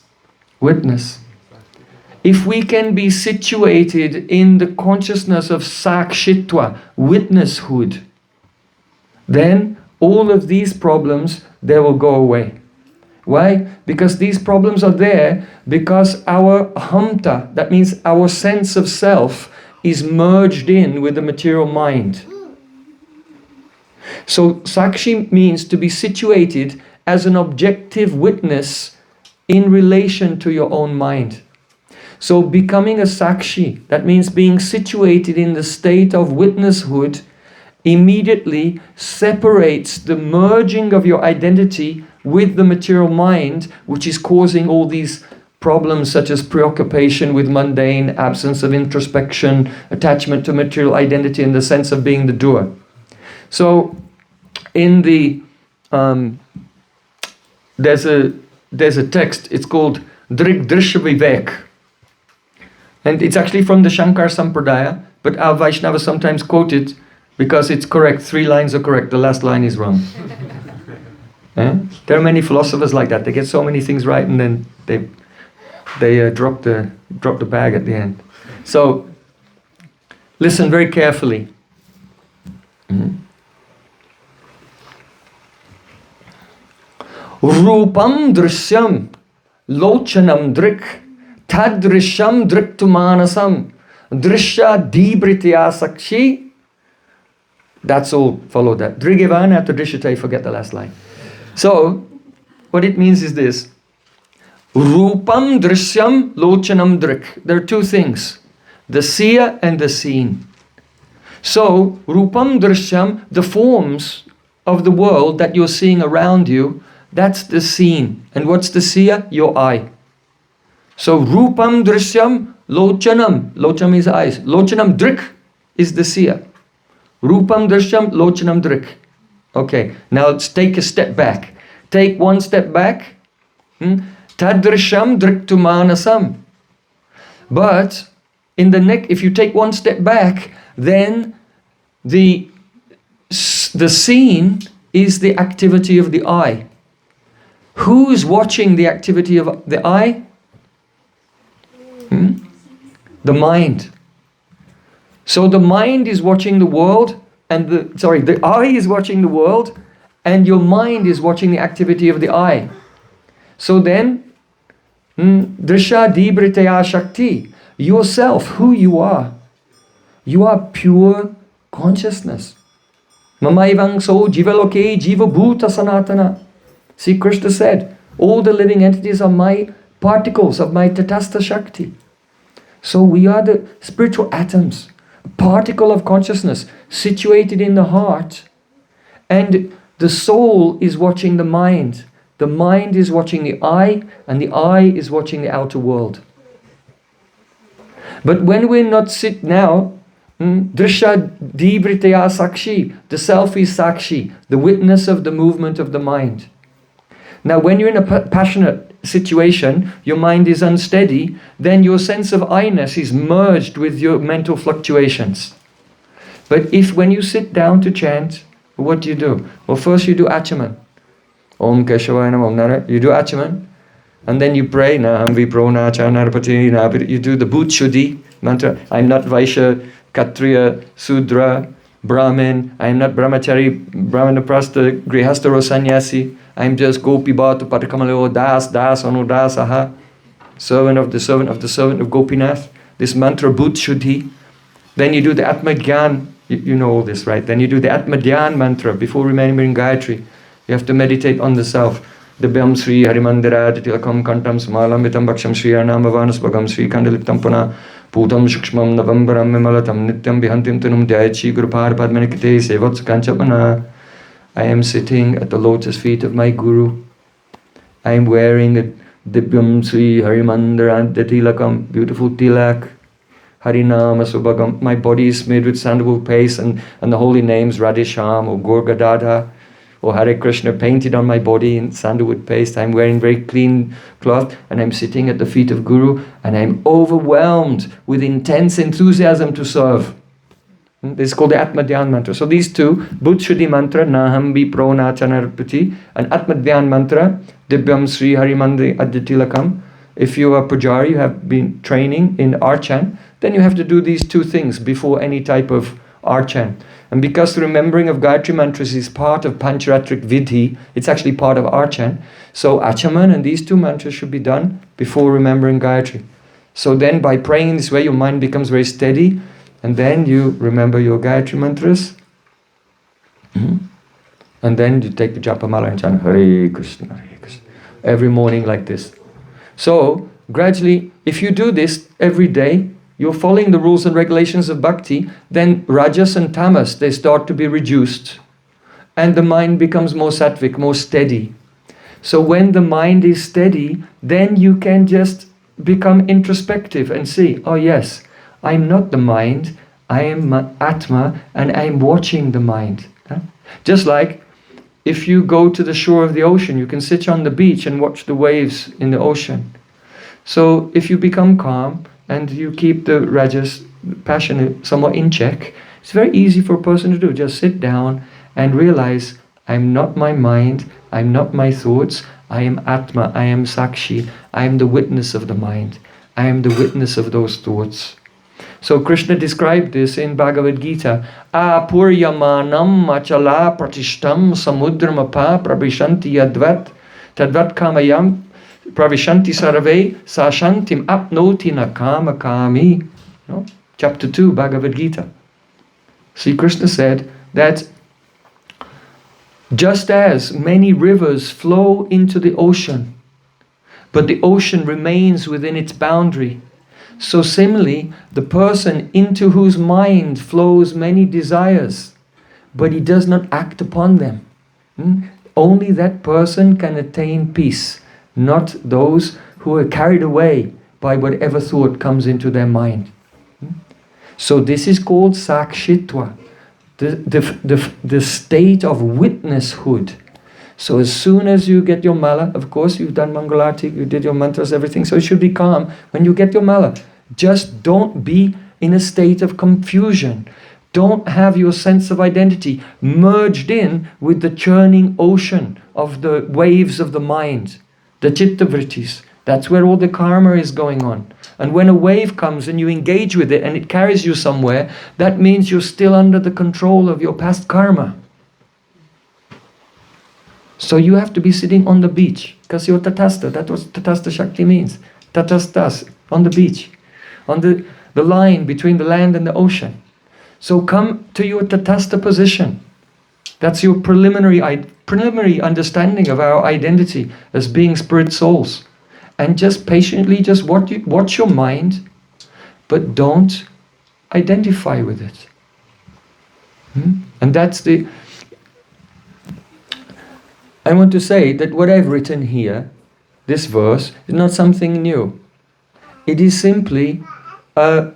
Witness. If we can be situated in the consciousness of Sakshitva, witnesshood, then all of these problems, they will go away. Why? Because these problems are there because our ahamta, that means our sense of self, is merged in with the material mind. So Sakshi means to be situated as an objective witness in relation to your own mind. So becoming a Sakshi, that means being situated in the state of witnesshood, immediately separates the merging of your identity with the material mind, which is causing all these problems such as preoccupation with mundane, absence of introspection, attachment to material identity in the sense of being the doer. So in the there's a text, it's called Drig Drishya Vivek, and it's actually from the Shankar Sampradaya, but our Vaishnavas sometimes quote it because it's correct. 3 lines are correct, the last line is wrong. There are many philosophers like that. They get so many things right and then they drop the bag at the end. So listen very carefully. Rupam drishyam lochanam drik tadrishyam driktumanasam drishya dibritya sakshi. That's all, follow that. Drigevan after drishyate, forget the last line. So, what it means is this. Rupam drishyam lochanam drik. There are 2 things. The seer and the seen. So, rupam drishyam, the forms of the world that you're seeing around you, that's the seen. And what's the seer? Your eye. So, rupam drishyam lochanam. Lochanam is eyes. Lochanam drik is the seer. Rupam drishyam lochanam drik. Okay, now let's take a step back. Take one step back. Tadrishyam driktu manasam. But in the neck, if you take one step back, then the scene is the activity of the eye. Who's watching the activity of the eye? The mind. So the mind is watching the world, and the eye is watching the world, and your mind is watching the activity of the eye. So then, Drishya Dibritaya Shakti, yourself, who you are pure consciousness. Mamaivang so jivaloke jiva bhuta sanatana. See, Krishna said, all the living entities are my particles of my Tatastha Shakti. So we are the spiritual atoms, a particle of consciousness situated in the heart, and the soul is watching the mind. The mind is watching the eye, and the eye is watching the outer world. But when we're not now, Drishya Dibritaya Sakshi, the self is Sakshi, the witness of the movement of the mind. Now, when you're in a passionate situation, your mind is unsteady, then your sense of I-ness is merged with your mental fluctuations. But if when you sit down to chant, what do? Well, first you do Achaman. Om Keshavaya Namah Om Nara. You do Achaman. And then you pray, Naham Vipro Nacha Narpati. You do the Bhut Shuddhi mantra. I'm not Vaishya, Kshatriya, Sudra, Brahmin. I'm not Brahmachari, Brahmanaprastha, Grihastha or Sannyasi. I'm just Gopi Bhata Patakamalo Das, Das, Anudas, Aha. Servant of the servant of the servant of Gopinath. This mantra Bhut Shuddhi. Then you do the Atma Dhyan. You know all this, right? Then you do the Atma Dhyan mantra before remembering Gayatri. You have to meditate on the self. Divyam Sri Harimandira Titilakam Kantam Smalambitam Bhaksham Sri Arnamavanuspagam Sri Kandaliptam Puna Putam Shukshmam Navambaram Mimalatam Nityam Bihantim Tunum Dhyachi Gurupar Padmanikite Sevats Kanchapana. I am sitting at the lotus feet of my Guru. I am wearing a Divyam Sri Harimandira Titilakam, beautiful tilak. Harinama Subhagam. My body is made with sandalwood paste and the holy names Radhesham or Gorgadada or Hare Krishna painted on my body in sandalwood paste. I'm wearing very clean cloth and I'm sitting at the feet of Guru and I'm overwhelmed with intense enthusiasm to serve. This is called the Atma Dhyan mantra. So these two, Bhut Shuddhi mantra, Naham Vipro Nacha Narpati, and Atma Dhyan mantra, Divyam Sri Harimandri Adyatilakam. If you are Pujari, you have been training in Archan, then you have to do these two things before any type of Archan. And because the remembering of Gayatri mantras is part of Pancharatrik Vidhi, it's actually part of Archan. So Achaman and these two mantras should be done before remembering Gayatri. So then by praying in this way, your mind becomes very steady, and then you remember your Gayatri mantras. And then you take the Japamala and chant Hare Krishna, Hare Krishna, every morning like this. So gradually, if you do this every day, you're following the rules and regulations of bhakti, then rajas and tamas, they start to be reduced. And the mind becomes more sattvic, more steady. So when the mind is steady, then you can just become introspective and see, oh yes, I'm not the mind, I am Atma and I'm watching the mind. Just like if you go to the shore of the ocean, you can sit on the beach and watch the waves in the ocean. So if you become calm, and you keep the rajas, passion, somewhat in check, it's very easy for a person to do. Just sit down and realize, I'm not my mind, I'm not my thoughts, I am Atma, I am Sakshi, I am the witness of the mind, I am the witness of those thoughts. So Krishna described this in Bhagavad Gita. Apuryamanam achala pratishtam samudramapa prabhishanti yadvat tadvat kamayam Pravishanti sarave sashantim apnoti nakama kami. Chapter 2, Bhagavad Gita. Sri Krishna said that just as many rivers flow into the ocean, but the ocean remains within its boundary, so similarly, the person into whose mind flows many desires, but he does not act upon them. Only that person can attain peace. Not those who are carried away by whatever thought comes into their mind. So this is called sakshitva, the state of witnesshood. So as soon as you get your mala, of course you've done mangalarti, you did your mantras, everything, so you should be calm when you get your mala. Just don't be in a state of confusion. Don't have your sense of identity merged in with the churning ocean of the waves of the mind. The chitta vrittis, that's where all the karma is going on. And when a wave comes and you engage with it and it carries you somewhere, that means you're still under the control of your past karma. So you have to be sitting on the beach, because you're tatastha, that's what tatastha shakti means. Tatasthas, on the beach, on the line between the land and the ocean. So come to your tatastha position. That's your preliminary understanding of our identity as being spirit souls. And just patiently just watch your mind, but don't identify with it. And that's I want to say that what I've written here, this verse, is not something new. It is simply a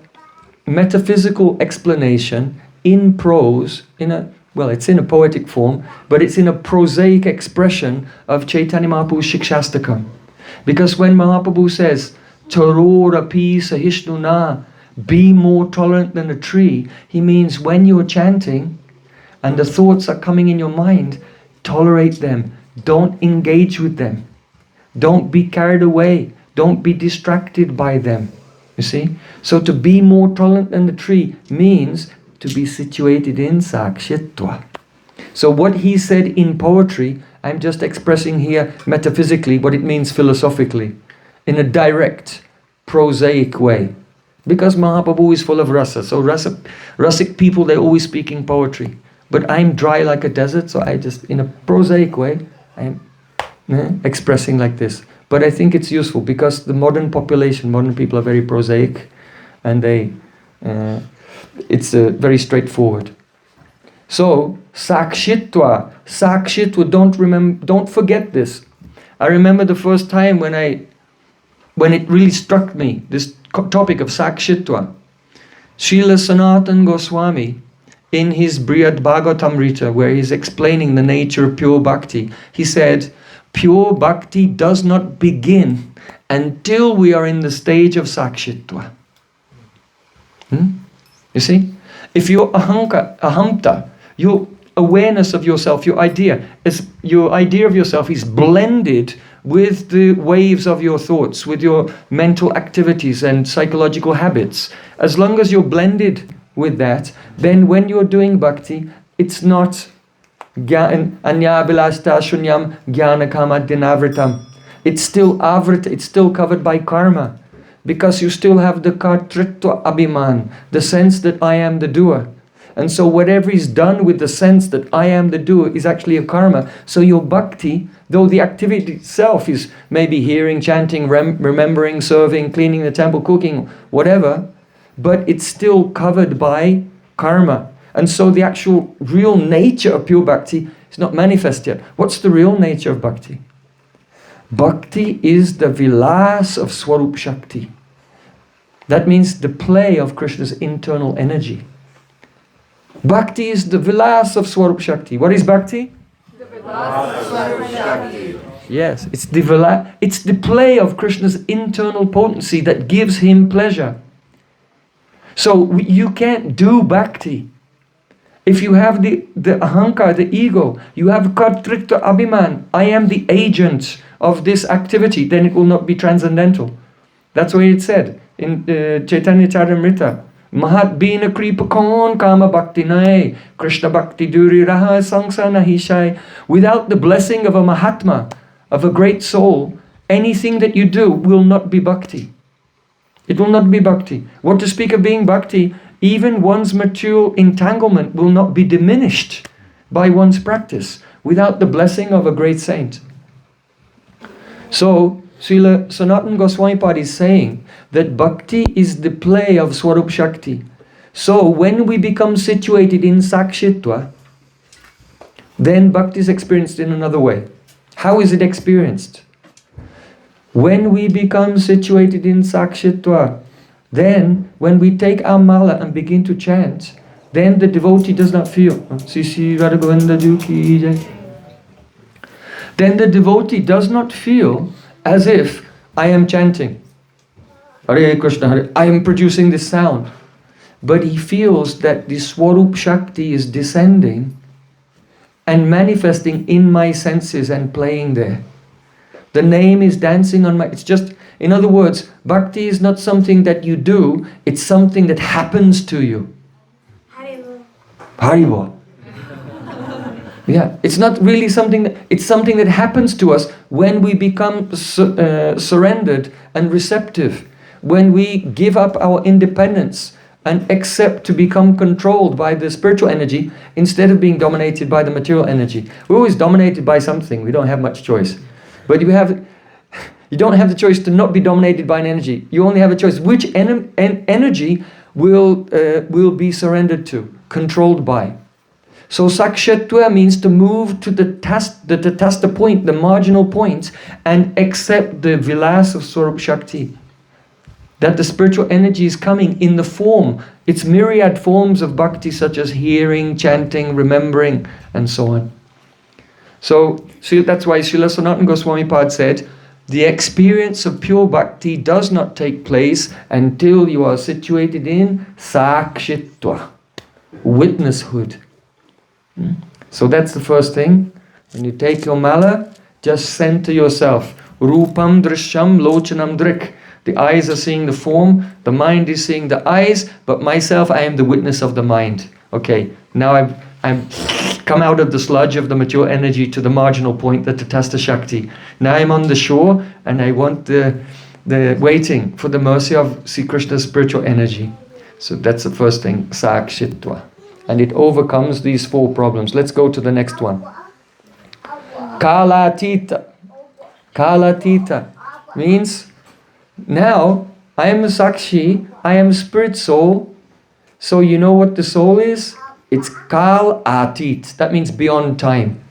metaphysical explanation in prose, in a well, it's in a poetic form, but it's in a prosaic expression of Chaitanya Mahaprabhu's Shikshastakam. Because when Mahaprabhu says, Tarora pi sahishnuna, be more tolerant than a tree, he means when you're chanting and the thoughts are coming in your mind, tolerate them. Don't engage with them. Don't be carried away. Don't be distracted by them. You see? So to be more tolerant than the tree means to be situated in sakshitva. So what he said in poetry, I'm just expressing here metaphysically what it means philosophically, in a direct, prosaic way. Because Mahaprabhu is full of rasa. So rasic people, they're always speaking poetry. But I'm dry like a desert, so I just, in a prosaic way, I'm expressing like this. But I think it's useful because the modern population, modern people are very prosaic, and it's very straightforward. So sakshitva, don't forget this. I remember the first time when it really struck me, this topic of sakshitva. Srila Sanatana Goswami, in his Brihad Bhagavatamrita, where he's explaining the nature of pure bhakti, he said, pure bhakti does not begin until we are in the stage of sakshitva. You see? If your ahamta, your awareness of yourself, your idea of yourself is blended with the waves of your thoughts, with your mental activities and psychological habits, as long as you're blended with that, then when you're doing bhakti, it's not anyabilasta shunyam jnana kama dinavritam. It's still avrita, it's still covered by karma, because you still have the kartritva abhiman, the sense that I am the doer. And so whatever is done with the sense that I am the doer is actually a karma. So your bhakti, though the activity itself is maybe hearing, chanting, remembering, serving, cleaning the temple, cooking, whatever, but it's still covered by karma. And so the actual real nature of pure bhakti is not manifest yet. What's the real nature of bhakti? Bhakti is the vilas of Swarup Shakti. That means the play of Krishna's internal energy. Bhakti is the vilas of Swarup Shakti. What is bhakti? The vilas of Swarup Shakti. Yes, it's the play of Krishna's internal potency that gives him pleasure. So you can't do bhakti if you have the ahankar, the ego. You have kartrikta abhiman. I am the agent of this activity. Then it will not be transcendental. That's what it said in Chaitanya Charitamrita. Mahat bina kripa kon kama bhakti nai, Krishna bhakti duri raha sangsa nahi shai. Without the blessing of a Mahatma, of a great soul, anything that you do will not be bhakti. It will not be bhakti. What to speak of being bhakti, even one's material entanglement will not be diminished by one's practice without the blessing of a great saint. So, Srila Sanatana Goswami Pad is saying that bhakti is the play of Swarup Shakti. So when we become situated in sakshitva, then bhakti is experienced in another way. How is it experienced? When we become situated in sakshitva, then when we take our mala and begin to chant, then the devotee does not feel. Then the devotee does not feel as if I am chanting. Hare Krishna, Hare, I am producing this sound. But he feels that the Swarup Shakti is descending and manifesting in my senses and playing there. The name is dancing on my... It's just, in other words, bhakti is not something that you do, it's something that happens to you. Haribo. Haribo. Yeah, it's not really something, it's something that happens to us when we become surrendered and receptive, when we give up our independence and accept to become controlled by the spiritual energy instead of being dominated by the material energy. We're always dominated by something, we don't have much choice. But you don't have the choice to not be dominated by an energy. You only have a choice which energy will be surrendered to, controlled by. So sakshitva means to move to the tatastha point, the marginal point, and accept the vilas of Swarup Shakti. That the spiritual energy is coming in the form. It's myriad forms of bhakti, such as hearing, chanting, remembering, and so on. So that's why Srila Sanatana Goswami Pad said, the experience of pure bhakti does not take place until you are situated in sakshitva, witnesshood. So that's the first thing. When you take your mala, just center yourself. Rupam drishyam lochanam drik. The eyes are seeing the form, the mind is seeing the eyes, but myself, I am the witness of the mind. Okay, now I'm come out of the sludge of the mature energy to the marginal point, the Tatastha Shakti. Now I'm on the shore and I want the waiting for the mercy of Sri Krishna's spiritual energy. So that's the first thing, sakshitva. And it overcomes these 4 problems. Let's go to the next one. Kalatita. Kalatita means now I am a Sakshi, I am a spirit soul. So you know what the soul is? It's Kal Atit. That means beyond time.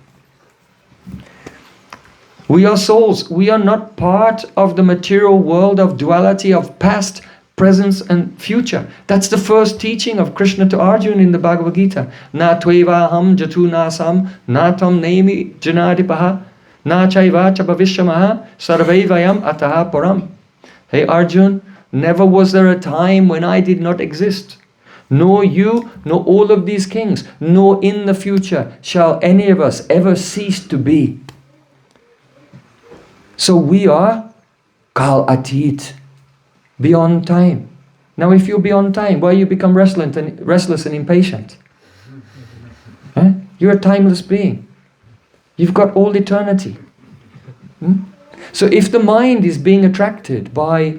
We are souls. We are not part of the material world of duality of past, present and future. That's the first teaching of Krishna to Arjuna in the Bhagavad Gita. Na tvevaham jatu nasam na tam nemi janadipaha na chaiva chabhavishyamaha sarvaivayam ataha param. Hey Arjun, never was there a time when I did not exist. Nor you, nor all of these kings, nor in the future shall any of us ever cease to be. So we are Kal Atit, beyond time. Now if you're beyond time, why you become restless and impatient? Huh? You're a timeless being. You've got all eternity. So if the mind is being attracted by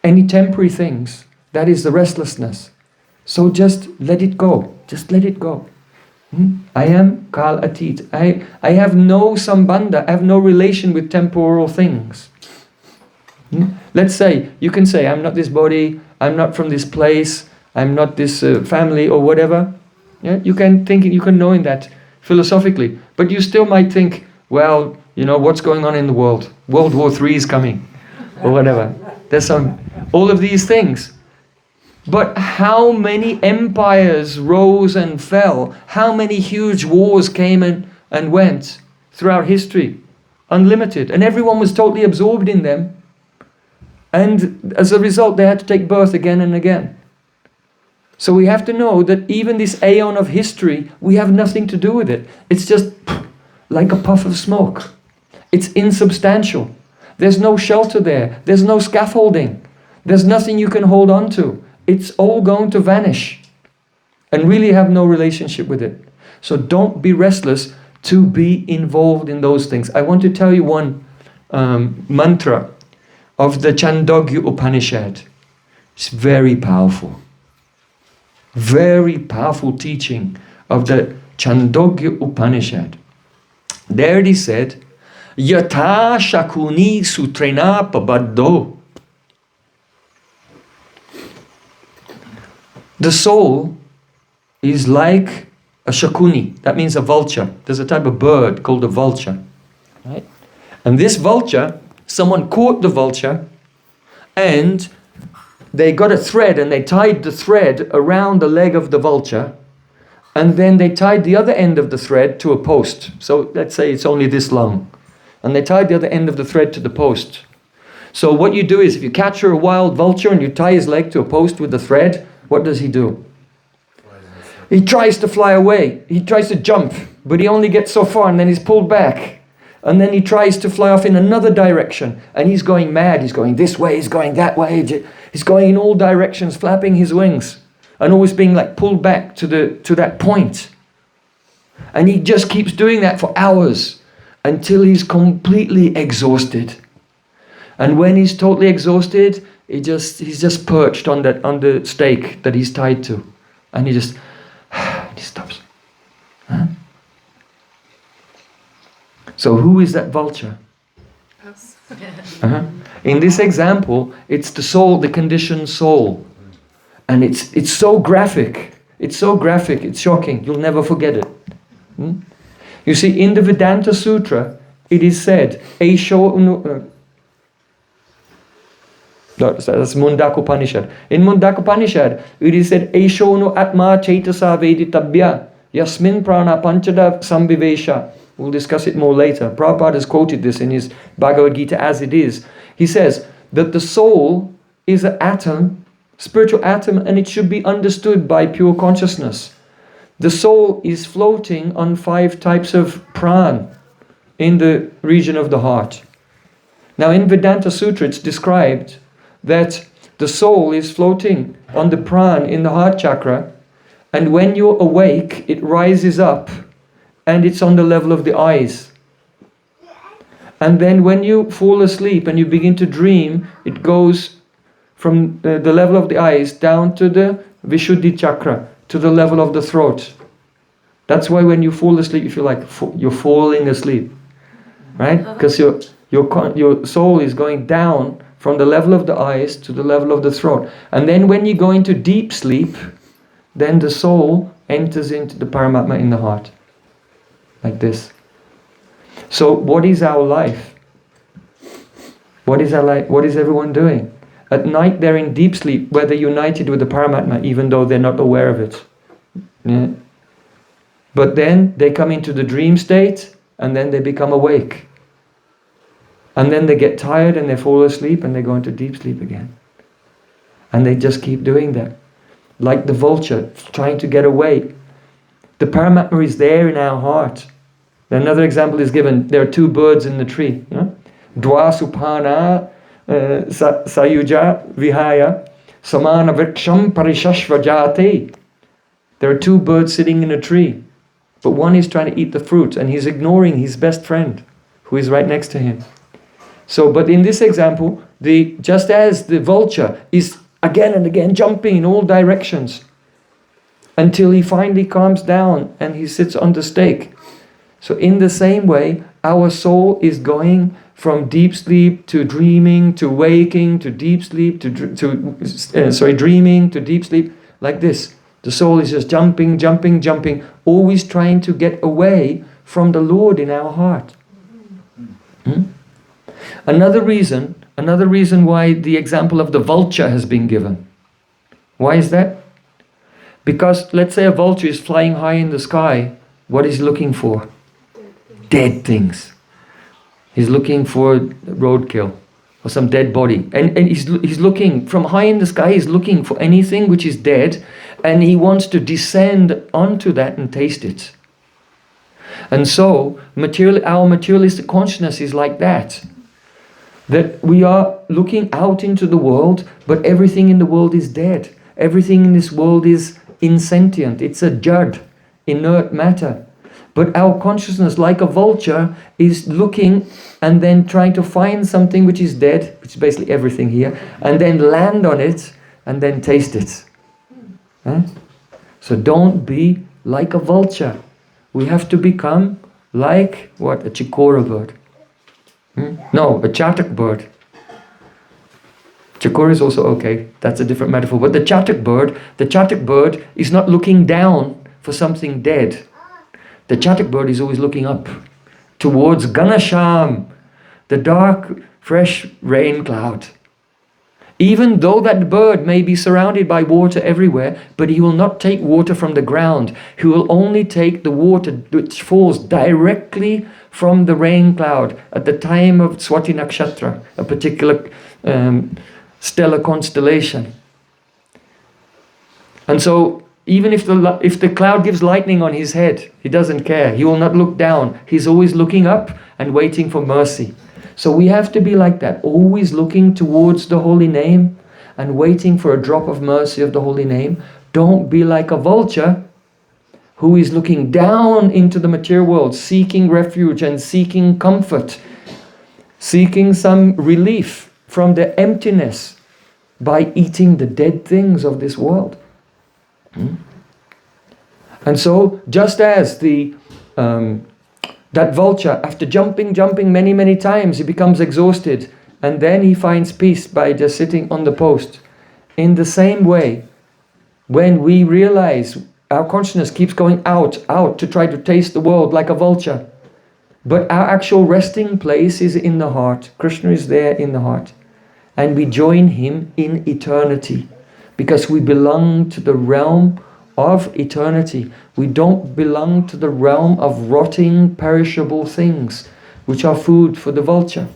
any temporary things, that is the restlessness. So just let it go. Just let it go. I am Kal Atit. I have no sambandha, I have no relation with temporal things. Let's say, you can say, I'm not this body, I'm not from this place, I'm not this family or whatever. Yeah? You can think, you can know in that philosophically. But you still might think, well, you know, what's going on in the world? World War III is coming, or whatever. There's all of these things. But how many empires rose and fell? How many huge wars came and went throughout history? Unlimited. And everyone was totally absorbed in them. And as a result, they had to take birth again and again. So we have to know that even this aeon of history, we have nothing to do with it. It's just like a puff of smoke. It's insubstantial. There's no shelter there. There's no scaffolding. There's nothing you can hold on to. It's all going to vanish and really have no relationship with it. So don't be restless to be involved in those things. I want to tell you one mantra of the Chandogya Upanishad. It's very powerful. Very powerful teaching of the Chandogya Upanishad. There it is said, Yata Shakuni Sutrena Pabaddo. The soul is like a shakuni. That means a vulture. There's a type of bird called a vulture. Right? And this vulture, someone caught the vulture and they got a thread and they tied the thread around the leg of the vulture, and then they tied the other end of the thread to a post. So let's say it's only this long. And they tied the other end of the thread to the post. So what you do is, if you capture a wild vulture and you tie his leg to a post with the thread, what does he do? He tries to fly away. He tries to jump, but he only gets so far and then he's pulled back. And then he tries to fly off in another direction and he's going mad. He's going this way, he's going that way. He's going in all directions, flapping his wings and always being like pulled back to that point. And he just keeps doing that for hours until he's completely exhausted. And when he's totally exhausted, he's just perched on the stake that he's tied to, and he stops. Huh? So who is that vulture? Us. In this example, it's the soul, the conditioned soul, and it's so graphic. It's so graphic. It's shocking. You'll never forget it. You see, in the Vedanta Sutra, it is said, That's Mundaka Upanishad. In Mundaka Upanishad, it is said, Eshono Atma Chaitasa Veditabhya Yasmin Prana Panchada Sambhivesha. We'll discuss it more later. Prabhupada has quoted this in his Bhagavad Gita as it is. He says that the soul is an atom, spiritual atom, and it should be understood by pure consciousness. The soul is floating on 5 types of pran in the region of the heart. Now in Vedanta Sutra it's described that the soul is floating on the pran in the heart chakra, and when you're awake it rises up and it's on the level of the eyes. And then when you fall asleep and you begin to dream, it goes from the level of the eyes down to the Vishuddhi chakra, to the level of the throat. That's why when you fall asleep you feel like you're falling asleep, right? Because your soul is going down from the level of the eyes to the level of the throat. And then when you go into deep sleep, then the soul enters into the Paramatma in the heart. Like this. So what is our life? What is our life? What is everyone doing? At night they're in deep sleep where they're united with the Paramatma even though they're not aware of it. Yeah. But then they come into the dream state and then they become awake. And then they get tired and they fall asleep and they go into deep sleep again. And they just keep doing that. Like the vulture, trying to get away. The Paramatma is there in our heart. Another example is given. There are 2 birds in the tree. Dwa supana sayuja vihaya samana vriksham parishashvajate. There are 2 birds sitting in a tree. But one is trying to eat the fruit and he's ignoring his best friend who is right next to him. So, but in this example, just as the vulture is again and again jumping in all directions until he finally calms down and he sits on the stake. So in the same way, our soul is going from deep sleep to dreaming to waking to deep sleep dreaming to deep sleep, like this. The soul is just jumping, jumping, jumping, always trying to get away from the Lord in our heart. Another reason why the example of the vulture has been given. Why is that? Because let's say a vulture is flying high in the sky, what is he looking for? Dead things. He's looking for roadkill or some dead body. And he's looking from high in the sky, he's looking for anything which is dead, and he wants to descend onto that and taste it. And so our materialistic consciousness is like that. That we are looking out into the world, but everything in the world is dead. Everything in this world is insentient. It's a jad, inert matter. But our consciousness, like a vulture, is looking and then trying to find something which is dead, which is basically everything here, and then land on it and then taste it. So don't be like a vulture. We have to become like, what? A chikora bird. No, a chatak bird. Chikora is also okay. That's a different metaphor. But the chatak bird is not looking down for something dead. The chatak bird is always looking up towards Ganasham, the dark, fresh rain cloud. Even though that bird may be surrounded by water everywhere, but he will not take water from the ground. He will only take the water which falls directly from the rain cloud at the time of Swati Nakshatra, a particular stellar constellation. And so even if the cloud gives lightning on his head, he doesn't care. He will not look down. He's always looking up and waiting for mercy. So we have to be like that, always looking towards the holy name and waiting for a drop of mercy of the holy name. Don't be like a vulture who is looking down into the material world, seeking refuge and seeking comfort, seeking some relief from the emptiness by eating the dead things of this world. And so, just as that vulture, after jumping many times, he becomes exhausted, and then he finds peace by just sitting on the post. In the same way, when we realize our consciousness keeps going out to try to taste the world like a vulture, but our actual resting place is in the heart. Krishna is there in the heart. and we join him in eternity, because we belong to the realm of eternity. We don't belong to the realm of rotting, perishable things, which are food for the vulture.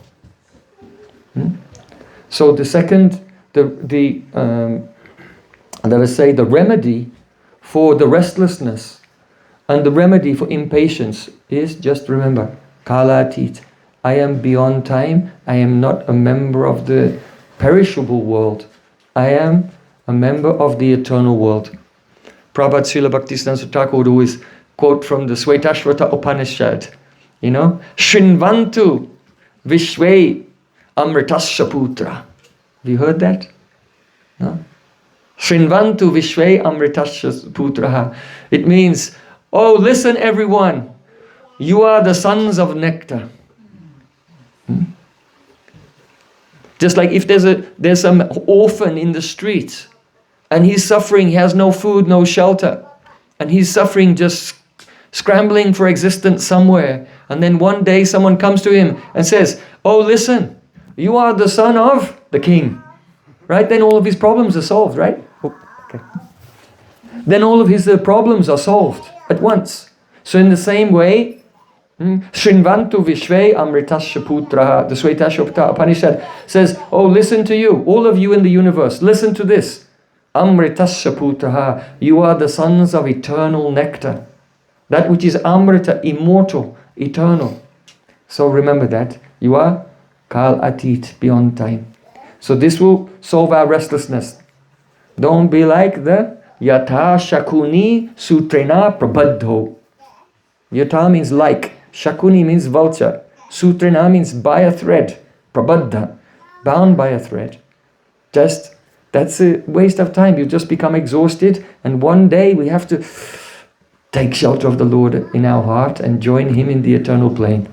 So the second, the remedy for the restlessness and the remedy for impatience is just remember, Kalatit. I am beyond time. I am not a member of the perishable world. I am a member of the eternal world. Prabhupada Srila Bhaktisiddhanta Thakur always quote from the Svetashvata Upanishad, Shrinvantu Vishve Amritasya Putra. Have you heard that? No? Shrinvantu Vishve Amritasya Putra. It means, oh, listen everyone, you are the sons of nectar. Just like if there's some orphan in the street and he's suffering, he has no food, no shelter, and he's suffering, just scrambling for existence somewhere, and then one day someone comes to him and says, oh, listen, you are the son of the king, right? Then all of his problems are solved, right? Then all of his problems are solved at once. So in the same way, Shrinvantu Vishve Amritasya Putra, the Svetashvata Upanishad says, oh, listen to you, all of you in the universe, listen to this. Amritasya Putra, you are the sons of eternal nectar. That which is Amrita, immortal, eternal. So remember that. You are Kal Atit, beyond time. So this will solve our restlessness. Don't be like the Yata Shakuni Sutrena Prabadho. Yata means like. Shakuni means vulture. Sutrena means by a thread. Prabadha, bound by a thread. That's a waste of time. You just become exhausted, and one day we have to take shelter of the Lord in our heart and join him in the eternal plane.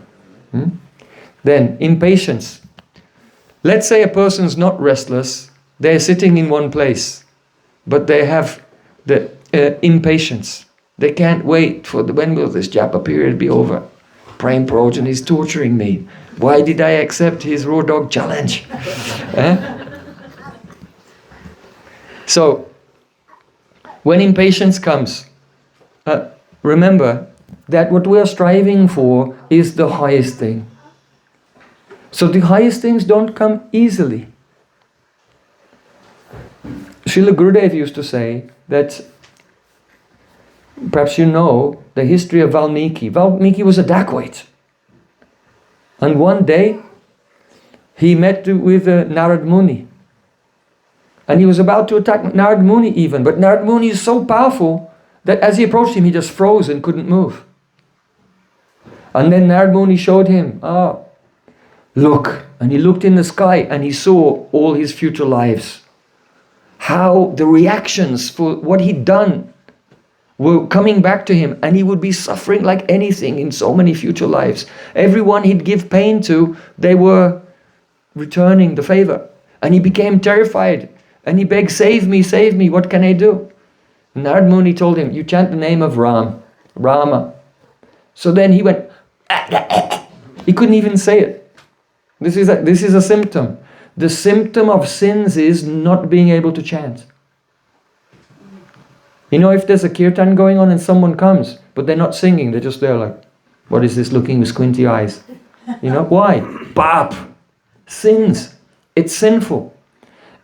Then, impatience. Let's say a person's not restless, they're sitting in one place, but they have the impatience. They can't wait for when will this japa period be over? Prem Prayojan is torturing me. Why did I accept his raw dog challenge? So, when impatience comes, remember that what we are striving for is the highest thing. So the highest things don't come easily. Srila Gurudev used to say that, perhaps you know the history of Valmiki. Valmiki was a dacoit. And one day, he met with Narad Muni. And he was about to attack Narad Muni even. But Narad Muni is so powerful that as he approached him, he just froze and couldn't move. And then Narad Muni showed him, look. And he looked in the sky and he saw all his future lives. How the reactions for what he'd done were coming back to him, and he would be suffering like anything in so many future lives. Everyone he'd give pain to, they were returning the favor. And he became terrified. And he begged, save me, what can I do? And Narad Muni told him, you chant the name of Rama. So then he went, he couldn't even say it. This is a symptom. The symptom of sins is not being able to chant. You know, if there's a kirtan going on and someone comes, but they're not singing, they're just there like, what is this looking with squinty eyes? You know, why? Pap. Sins. It's sinful.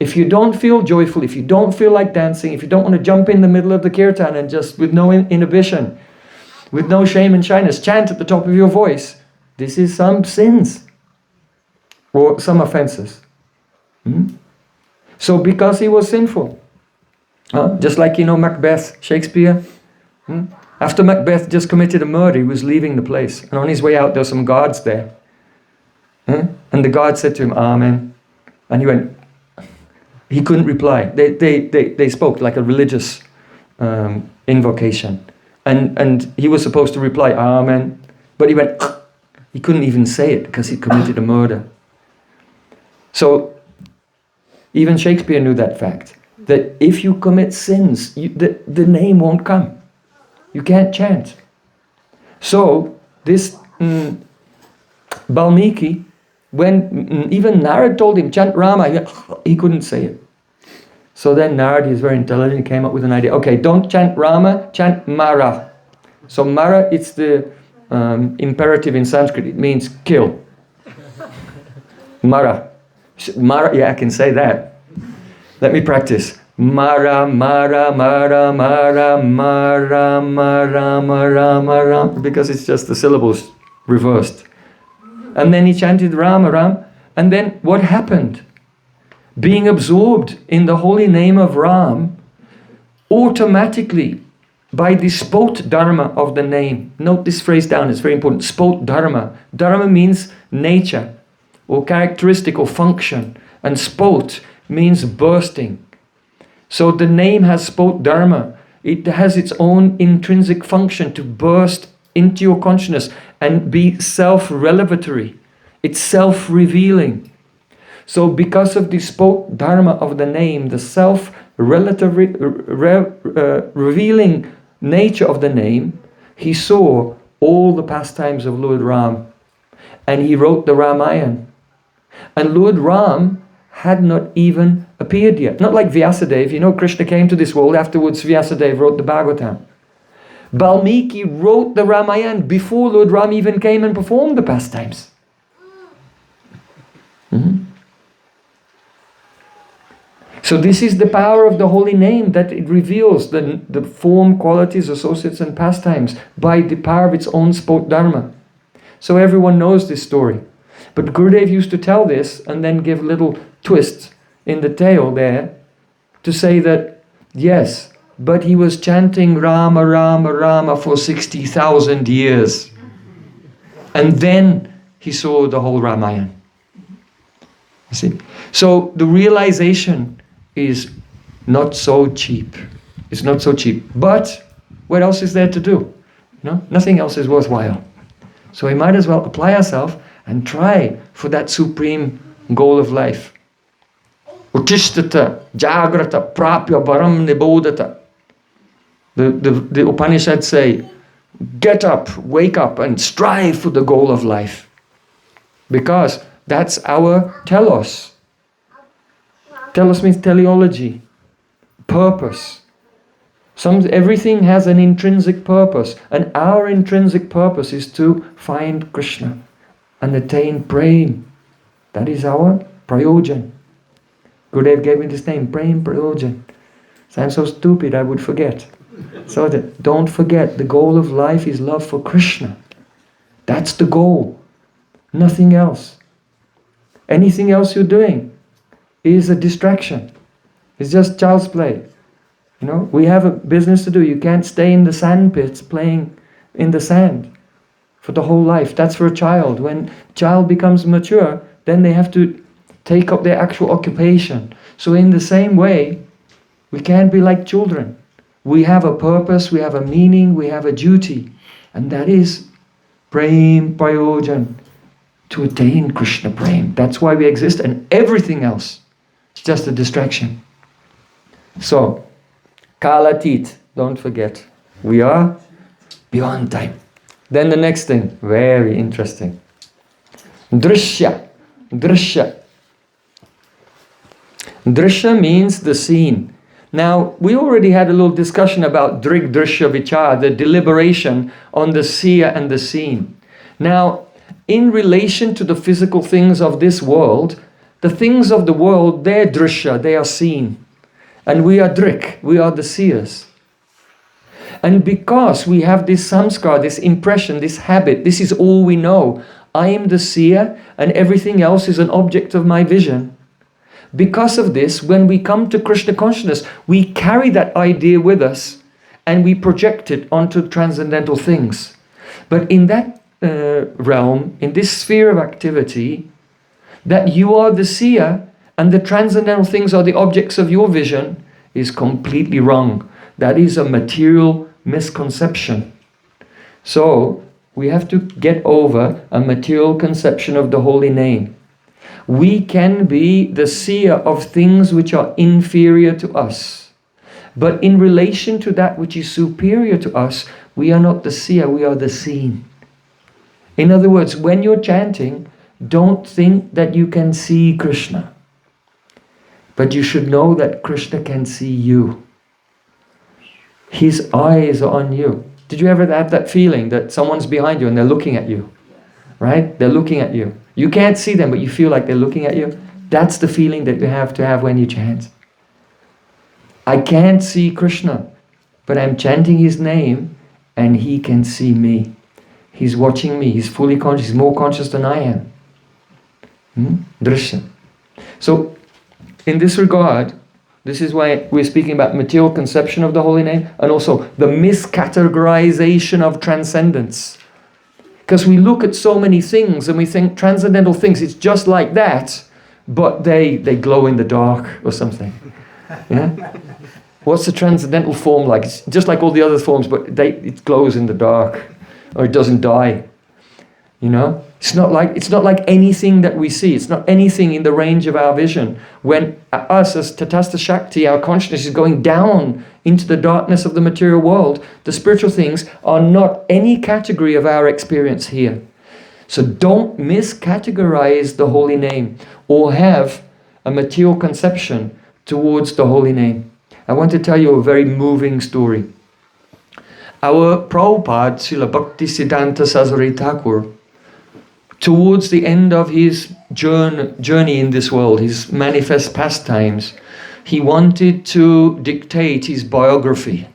If you don't feel joyful, if you don't feel like dancing, if you don't want to jump in the middle of the kirtan and just with no inhibition, with no shame and shyness, chant at the top of your voice, this is some sins or some offenses. So because he was sinful, just like, Macbeth, Shakespeare. After Macbeth just committed a murder, he was leaving the place. And on his way out, there were some guards there. And the guard said to him, Amen. And he went, he couldn't reply. They spoke like a religious invocation. And he was supposed to reply, Amen. But he went, he couldn't even say it because he committed a murder. So even Shakespeare knew that fact. That if you commit sins, the name won't come. You can't chant. So this Valmiki When even Narad told him, chant Rama, he couldn't say it. So then Narad, he's very intelligent, he came up with an idea. Okay, don't chant Rama, chant Mara. So Mara, it's the imperative in Sanskrit. It means kill. Mara. Mara, yeah, I can say that. Let me practice. Mara, Mara, Mara, Mara, Mara, Mara, Mara, Mara, because it's just the syllables reversed. And then he chanted Ram, Ram. And then what happened? Being absorbed in the holy name of Ram, automatically, by the spot dharma of the name. Note this phrase down, it's very important. Spot dharma. Dharma means nature, or characteristic, or function. And spot means bursting. So the name has spot dharma. It has its own intrinsic function to burst into your consciousness and be self-revelatory. It's self-revealing. So because of the spot dharma of the name, the self-revealing nature of the name, he saw all the pastimes of Lord Ram. And he wrote the Ramayana. And Lord Ram had not even appeared yet. Not like Vyasadeva. You know, Krishna came to this world. Afterwards, Vyasadeva wrote the Bhagavatam. Valmiki wrote the Ramayana before Lord Ram even came and performed the pastimes. So this is the power of the holy name, that it reveals the form, qualities, associates and pastimes by the power of its own spot dharma. So everyone knows this story. But Gurudev used to tell this and then give little twists in the tail there to say that, yes, but he was chanting Rama, Rama, Rama for 60,000 years. And then he saw the whole Ramayana. You see? So the realization is not so cheap. It's not so cheap. But what else is there to do? You know, nothing else is worthwhile. So we might as well apply ourselves and try for that supreme goal of life. Uttishtata, jagrata, prapya, varam nibodhata. The Upanishads say, get up, wake up and strive for the goal of life. Because that's our telos. Telos means teleology, purpose. Everything has an intrinsic purpose, and our intrinsic purpose is to find Krishna and attain Prem. That is our Prayojan. Gurudev gave me this name, Prem Prayojan. So I'm so stupid I would forget. So don't forget, the goal of life is love for Krishna. That's the goal. Nothing else. Anything else you're doing is a distraction. It's just child's play. You know, we have a business to do. You can't stay in the sand pits playing in the sand for the whole life. That's for a child. When child becomes mature, then they have to take up their actual occupation. So in the same way, we can't be like children. We have a purpose, we have a meaning, we have a duty. And that is Prem Prayojan, to attain Krishna Prem. That's why we exist, and everything else is just a distraction. So, Kalatit, don't forget, we are beyond time. Then the next thing, very interesting. Drishya. Drishya. Drishya means the scene. Now, we already had a little discussion about Drig Drishya Vichar, the deliberation on the seer and the seen. Now, in relation to the physical things of this world, the things of the world, they're Drishya, they are seen. And we are Drik, we are the seers. And because we have this samskar, this impression, this habit, this is all we know. I am the seer and everything else is an object of my vision. Because of this, when we come to Krishna consciousness, we carry that idea with us and we project it onto transcendental things. But in that realm, in this sphere of activity, that you are the seer and the transcendental things are the objects of your vision is completely wrong. That is a material misconception. So, we have to get over a material conception of the holy name. We can be the seer of things which are inferior to us. But in relation to that which is superior to us, we are not the seer, we are the seen. In other words, when you're chanting, don't think that you can see Krishna. But you should know that Krishna can see you. His eyes are on you. Did you ever have that feeling that someone's behind you and they're looking at you? Right? They're looking at you. You can't see them, but you feel like they're looking at you. That's the feeling that you have to have when you chant. I can't see Krishna, but I'm chanting his name and he can see me. He's watching me. He's fully conscious. He's more conscious than I am. Drishya. So, in this regard, this is why we're speaking about material conception of the holy name and also the miscategorization of transcendence. Because we look at so many things and we think transcendental things, it's just like that, but they glow in the dark or something. Yeah? What's the transcendental form like? It's just like all the other forms, but it glows in the dark, or it doesn't die. You know? It's not like anything that we see. It's not anything in the range of our vision. When us as Tatastha Shakti, our consciousness is going down into the darkness of the material world, the spiritual things are not any category of our experience here. So don't miscategorize the holy name or have a material conception towards the holy name. I want to tell you a very moving story. Our Prabhupada, Srila Bhaktisiddhanta Saraswati Thakur, towards the end of his journey in this world, his manifest pastimes, he wanted to dictate his biography.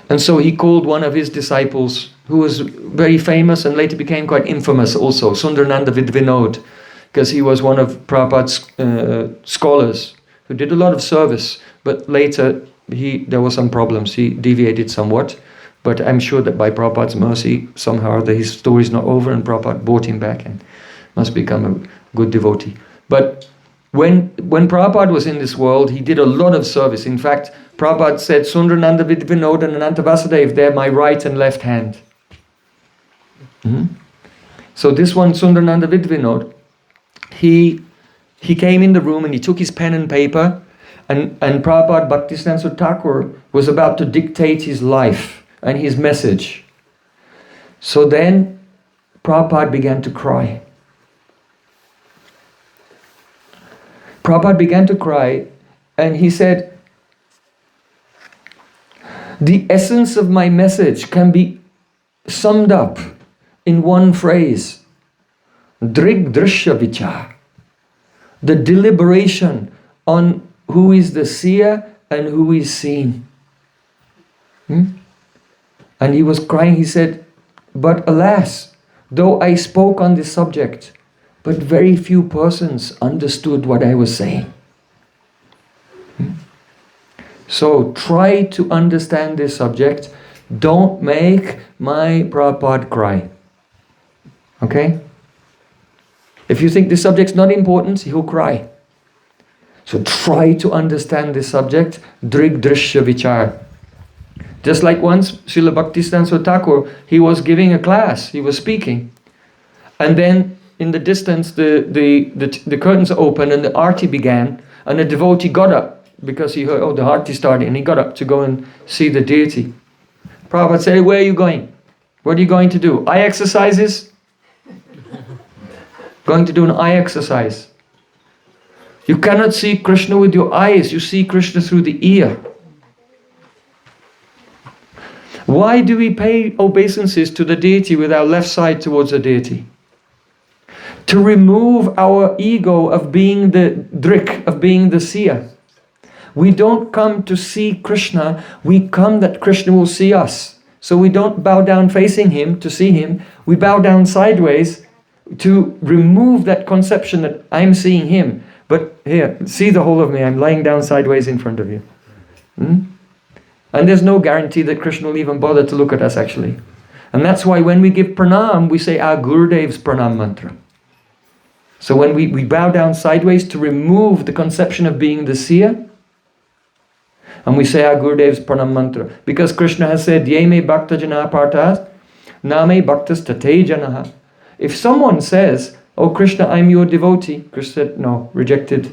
And so he called one of his disciples, who was very famous and later became quite infamous also, Sundarananda Vidvinod, because he was one of Prabhupada's scholars who did a lot of service, but later there were some problems. He deviated somewhat. But I'm sure that by Prabhupada's mercy, somehow his story is not over and Prabhupada brought him back and must become a good devotee. But when Prabhupada was in this world, he did a lot of service. In fact, Prabhupada said, Sundarananda Vidvinod and Ananta Vasudev, they're my right and left hand. So this one, Sundarananda Vidvinod, he came in the room and he took his pen and paper, and Prabhupada Bhaktisiddhanta Thakur was about to dictate his life and his message. So then Prabhupada began to cry. Prabhupada began to cry and he said, the essence of my message can be summed up in one phrase. Drig drishya vichar. The deliberation on who is the seer and who is seen. And he was crying, he said, but alas, though I spoke on this subject, but very few persons understood what I was saying. So try to understand this subject. Don't make my Prabhupada cry. Okay? If you think this subject's not important, he'll cry. So try to understand this subject. Drig drishya vichar. Just like once, Srila Bhaktisiddhanta Thakur, he was giving a class, he was speaking. And then in the distance, the curtains opened and the arti began, and the devotee got up because he heard, the arti started, and he got up to go and see the deity. Prabhupada said, where are you going? What are you going to do? Eye exercises? Going to do an eye exercise. You cannot see Krishna with your eyes, you see Krishna through the ear. Why do we pay obeisances to the deity with our left side towards the deity? To remove our ego of being the drik, of being the seer. We don't come to see Krishna, we come that Krishna will see us. So we don't bow down facing him to see him, we bow down sideways to remove that conception that I'm seeing him. But here, see the whole of me, I'm lying down sideways in front of you. And there's no guarantee that Krishna will even bother to look at us actually. And that's why when we give pranam, we say our Gurudev's pranam mantra. So when we bow down sideways to remove the conception of being the seer, and we say our Gurudev's pranam mantra. Because Krishna has said, Ye me bhakta jana partas, na me bhaktas tate janaha. If someone says, oh Krishna, I'm your devotee, Krishna said, no, rejected.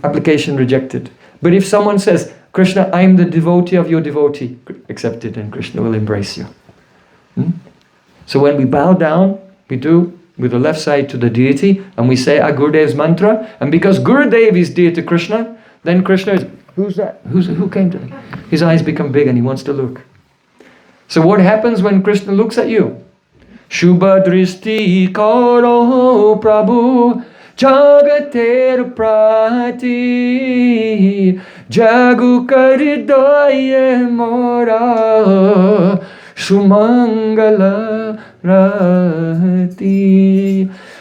Application rejected. But if someone says, Krishna, I'm the devotee of your devotee, accepted, and Krishna will embrace you. So when we bow down, we do with the left side to the deity, and we say our Gurudev's mantra, and because Gurudev is dear to Krishna, then Krishna is, who's that? Who came to me? His eyes become big and he wants to look. So what happens when Krishna looks at you? Shubha drishti karo Prabhu jagater prati jagu karidaya mora shumangala rati.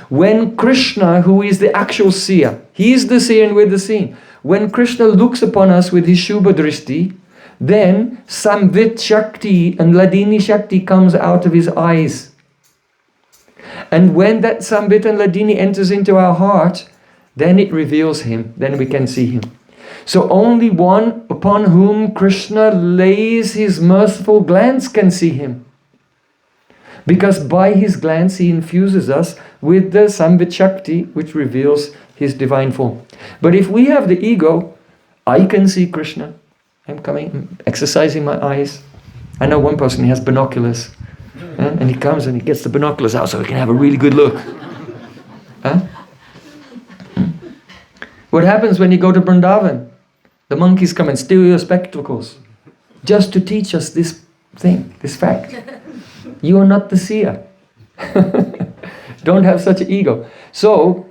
When Krishna, who is the actual seer, he is the seer and we're the seen. When Krishna looks upon us with his Shubha drishti, then Samvit Shakti and Ladini Shakti comes out of his eyes. And when that Samvit and Ladini enters into our heart, then it reveals him, then we can see him. So only one upon whom Krishna lays his merciful glance can see him. Because by his glance he infuses us with the Samvit Shakti, which reveals his divine form. But if we have the ego, I can see Krishna. I'm exercising my eyes. I know one person, he has binoculars. And he comes and he gets the binoculars out so he can have a really good look. What happens when you go to Vrindavan? The monkeys come and steal your spectacles. Just to teach us this thing, this fact. You are not the seer. Don't have such an ego. So,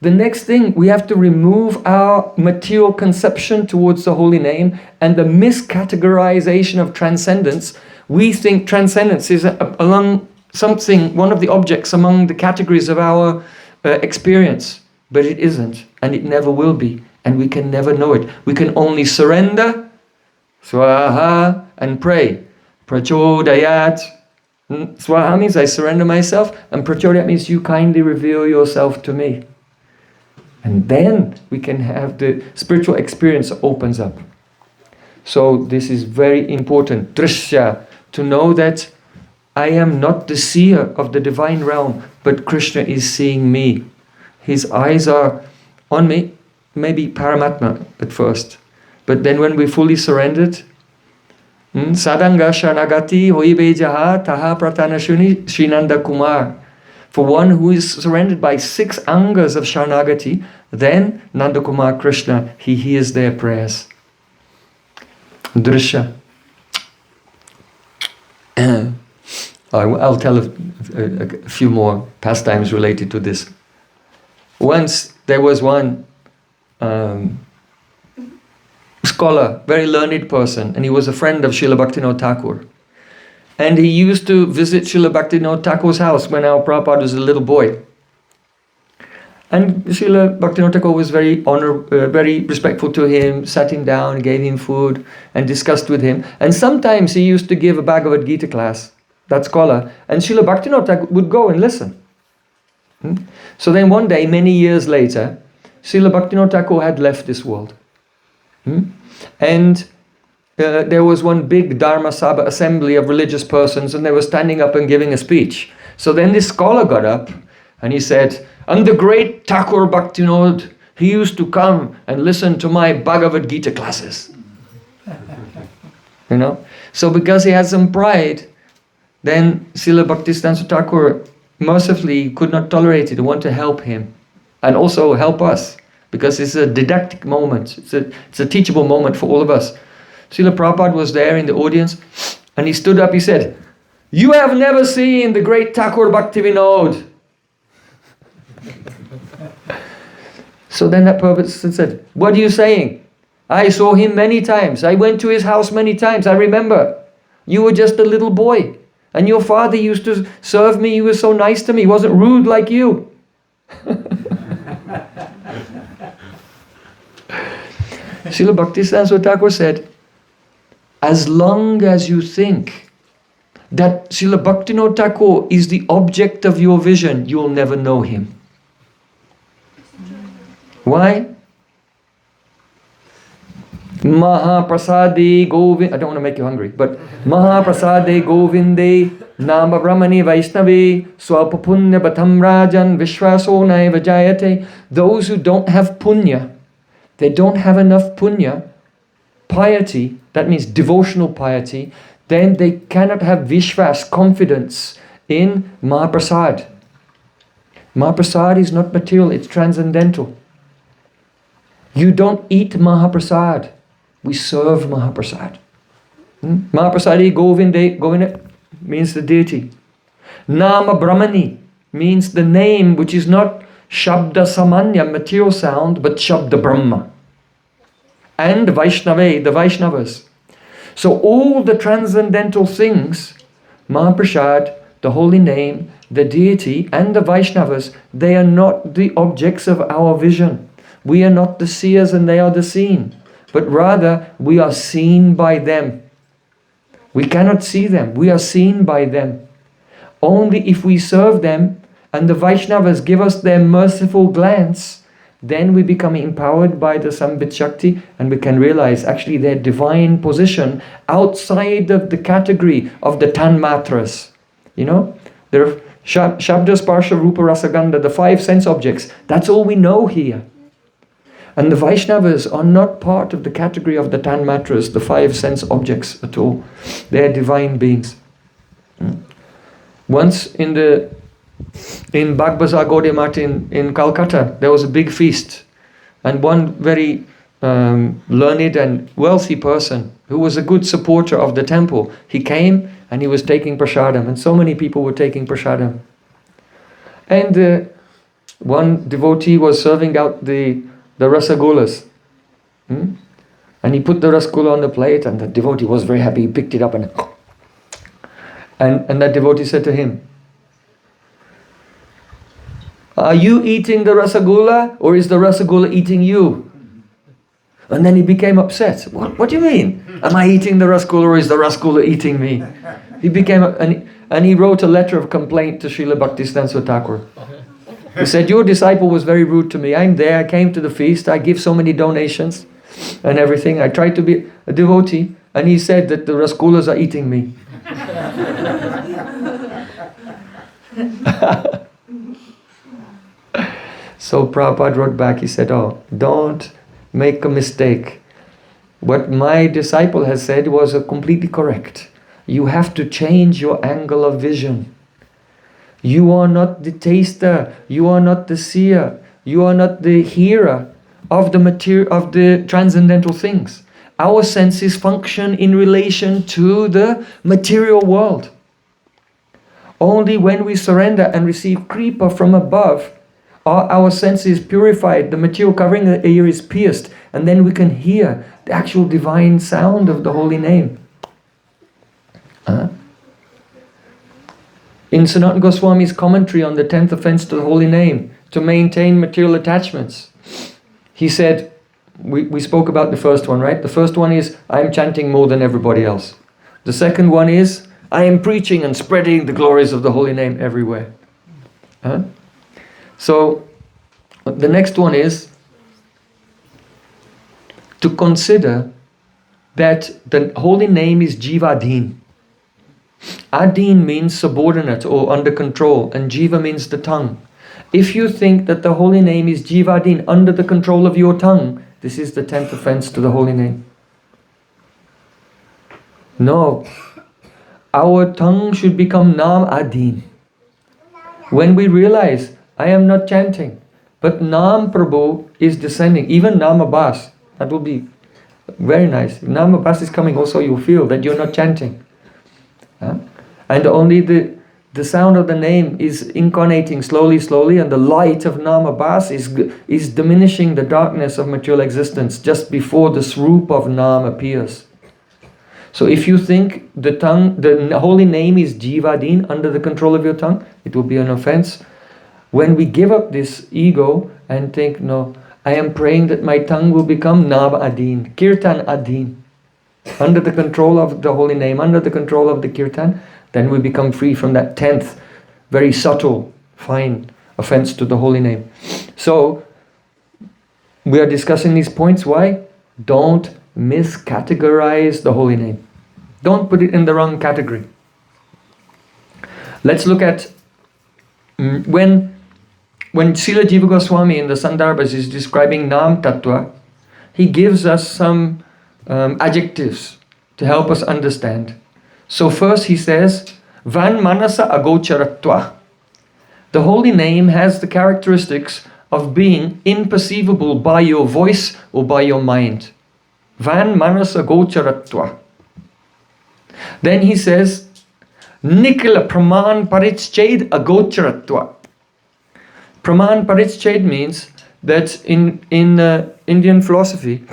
the next thing, we have to remove our material conception towards the holy name and the miscategorization of transcendence. We think transcendence is along something, one of the objects among the categories of our experience. But it isn't, and it never will be, and we can never know it. We can only surrender, swaha, and pray. Prachodayat. Swaha means I surrender myself, and prachodayat means you kindly reveal yourself to me. And then we can have the spiritual experience opens up. So this is very important. Drishya, to know that I am not the seer of the divine realm, but Krishna is seeing me. His eyes are on me, maybe Paramatma at first. But then when we fully surrendered, Sadanga Shanagati Hoibe Jaha Taha Pratana Shinanda Kumar. For one who is surrendered by 6 angas of Shanagati, then Nanda Kumar Krishna, he hears their prayers. Drishya. I'll tell a few more pastimes related to this. Once there was one scholar, very learned person, and he was a friend of Srila Bhaktivinoda Thakur. And he used to visit Srila Bhaktivinoda Thakur's house when our Prabhupada was a little boy. And Srila Bhaktivinoda Thakur was very very respectful to him, sat him down, gave him food, and discussed with him. And sometimes he used to give a Bhagavad Gita class, that scholar, and Srila Bhaktivinoda Thakur would go and listen. So then one day, many years later, Srila Bhaktivinoda Thakur had left this world. And there was one big Dharma Sabha assembly of religious persons, and they were standing up and giving a speech. So then this scholar got up and he said, and the great Thakur Bhaktivinoda, he used to come and listen to my Bhagavad Gita classes. You know? So because he had some pride, then Srila Bhaktisiddhanta Thakur mercifully could not tolerate it, want to help him and also help us, because it's a didactic moment, it's a teachable moment for all of us. Srila Prabhupada was there in the audience and he stood up, he said, you have never seen the great Thakur Bhaktivinoda. So then that person said, what are you saying? I saw him many times, I went to his house many times, I remember. You were just a little boy. And your father used to serve me, he was so nice to me, he wasn't rude like you. Srila Bhaktisiddhanta Thakur said, as long as you think that Srila Bhaktivinoda Thakur is the object of your vision, you will never know him. Why? Mahaprasade Govind, I don't want to make you hungry, but Mahaprasade Govinde Nama Brahmani Vaishnave Swapapunya Batam Rajan Vishwaso Naiva Jayate. Those who don't have punya, they don't have enough punya, piety, that means devotional piety, then they cannot have vishwas, confidence in Mahaprasad. Mahaprasad is not material, it's transcendental. You don't eat Mahaprasad. We serve Mahaprasad. Mahaprasadi Govinda means the deity. Nama Brahmani means the name, which is not Shabda Samanya, material sound, but Shabda Brahma. And Vaishnava, the Vaishnavas. So all the transcendental things, Mahaprasad, the holy name, the deity, and the Vaishnavas, they are not the objects of our vision. We are not the seers and they are the seen, but rather we are seen by them. We cannot see them, we are seen by them. Only if we serve them and the Vaishnavas give us their merciful glance, then we become empowered by the Sambit Shakti and we can realize actually their divine position outside of the category of the Tanmatras. You know, there are Shabda, Sparsha, Rupa, Rasa, Gandha, the 5 sense objects. That's all we know here. And the Vaishnavas are not part of the category of the Tanmatras, the 5 sense objects at all. They are divine beings. Once in Bagbazar Gaudiya Math in Calcutta, there was a big feast. And one very learned and wealthy person, who was a good supporter of the temple, he came and he was taking prasadam. And so many people were taking prasadam. And one devotee was serving out the rasagulas. And he put the rasagula on the plate and the devotee was very happy. He picked it up and that devotee said to him, "Are you eating the rasagula or is the rasagula eating you?" And then he became upset. What do you mean? Am I eating the rasagula or is the rasagula eating me? He became, and he wrote a letter of complaint to Srila Bhaktisiddhanta Thakur. He said, "Your disciple was very rude to me. I'm there, I came to the feast, I give so many donations and everything. I tried to be a devotee and he said that the rasgulas are eating me." So Prabhupada wrote back, he said, "Oh, don't make a mistake. What my disciple has said was completely correct. You have to change your angle of vision. You are not the taster, you are not the seer, you are not the hearer of the material, of the transcendental things. Our senses function in relation to the material world. Only when we surrender and receive kripa from above are our senses purified, the material covering the ear is pierced, and then we can hear the actual divine sound of the holy name." In Sanatana Goswami's commentary on the 10th offense to the holy name, to maintain material attachments, he said, we spoke about the first one, right? The first one is, I am chanting more than everybody else. The second one is, I am preaching and spreading the glories of the holy name everywhere. So, the next one is to consider that the holy name is Jivadhin. Adin means subordinate or under control, and Jiva means the tongue. If you think that the holy name is Jivadin, under the control of your tongue, this is the 10th offense to the holy name. No. Our tongue should become Nam Adin. When we realize, I am not chanting, but Nam Prabhu is descending, even Nam Abbas, that will be very nice. If Nam Abbas is coming, also you feel that you're not chanting. And only the sound of the name is incarnating slowly, and the light of Nam Abbas is diminishing the darkness of material existence just before the Swarup of Nam appears. So if you think the holy name is Jivadin, under the control of your tongue, it will be an offense. When we give up this ego and think, no, I am praying that my tongue will become Nam Adin, Kirtan Adin, under the control of the holy name, under the control of the kirtan, then we become free from that 10th, very subtle, fine offense to the holy name. So, we are discussing these points. Why? Don't miscategorize the holy name. Don't put it in the wrong category. Let's look at when Srila Jiva Goswami in the Sandarbhas is describing Nam Tattva, he gives us some adjectives to help us understand. So first he says, Van Manasa Agocharatva. The holy name has the characteristics of being imperceivable by your voice or by your mind. Van manasa gocharatva. Then he says, Nikila praman parichched agocharatva. Praman parichched means that in Indian philosophy,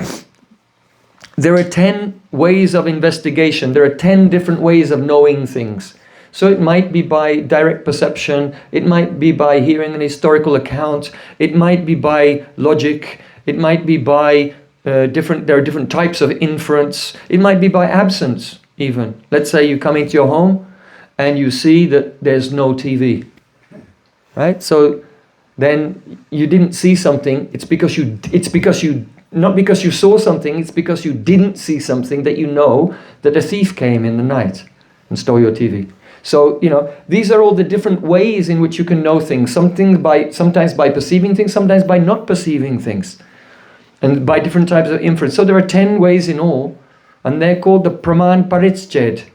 there are 10 ways of investigation. There are 10 different ways of knowing things. So it might be by direct perception, it might be by hearing an historical account, it might be by logic, it might be by there are different types of inference, it might be by absence even. Let's say you come into your home and you see that there's no TV, right? So then you didn't see something, not because you saw something, it's because you didn't see something that you know that a thief came in the night and stole your TV. So, these are all the different ways in which you can know things. Sometimes by perceiving things, sometimes by not perceiving things. And by different types of inference. So there are 10 ways in all, and they're called the Praman Parichched.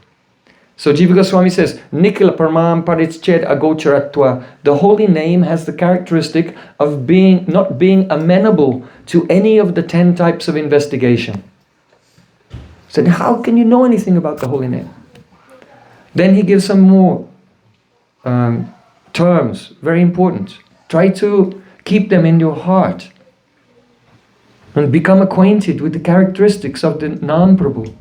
So Jiva Goswami says, Nikila Praman Parichched Agocharatva. The holy name has the characteristic of not being amenable to any of the 10 types of investigation. So how can you know anything about the holy name? Then he gives some more terms, very important. Try to keep them in your heart and become acquainted with the characteristics of the Nam Prabhu.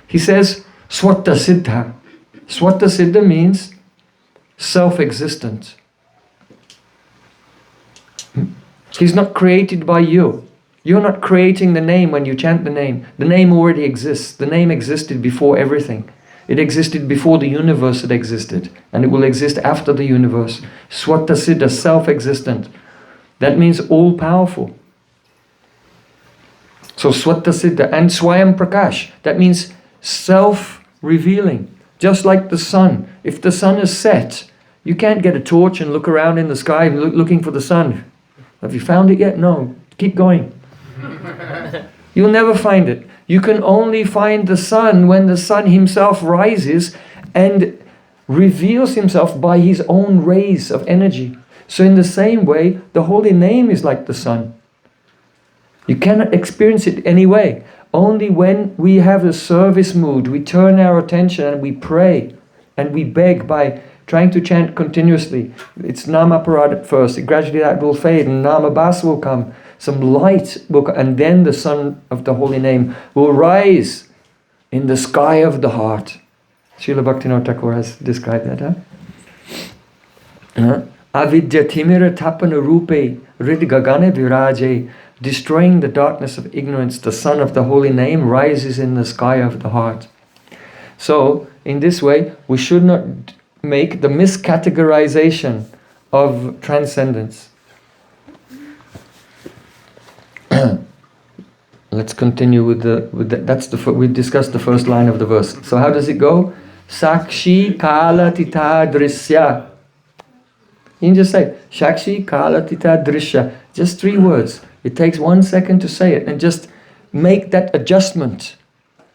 He says, Swata Siddha. Swata Siddha means self-existent. He's not created by you. You're not creating the name when you chant the name. The name already exists. The name existed before everything. It existed before the universe had existed, and it will exist after the universe. Swata Siddha, self-existent. That means all-powerful. So Swata Siddha and Swayam Prakash, that means self-revealing. Just like the sun. If the sun is set, you can't get a torch and look around in the sky looking for the sun. Have you found it yet? No. Keep going. You'll never find it. You can only find the sun when the sun himself rises and reveals himself by his own rays of energy. So in the same way, the holy name is like the sun. You cannot experience it any way. Only when we have a service mood, we turn our attention and we pray and we beg by trying to chant continuously. It's Namaparad at first, gradually that will fade and Namabhasa will come. Some light will come, and then the sun of the holy name will rise in the sky of the heart. Srila Bhaktivinoda Thakur has described that. Avidya timira tapana rupe rid gagane viraje. Destroying the darkness of ignorance, the sun of the holy name rises in the sky of the heart. So, in this way, we should not make the miscategorization of transcendence. Let's continue with we discussed the first line of the verse. So how does it go? Sakshi kala tita drisya. You can just say, Sakshi kala tita drisya. Just 3 words. It takes 1 second to say it and just make that adjustment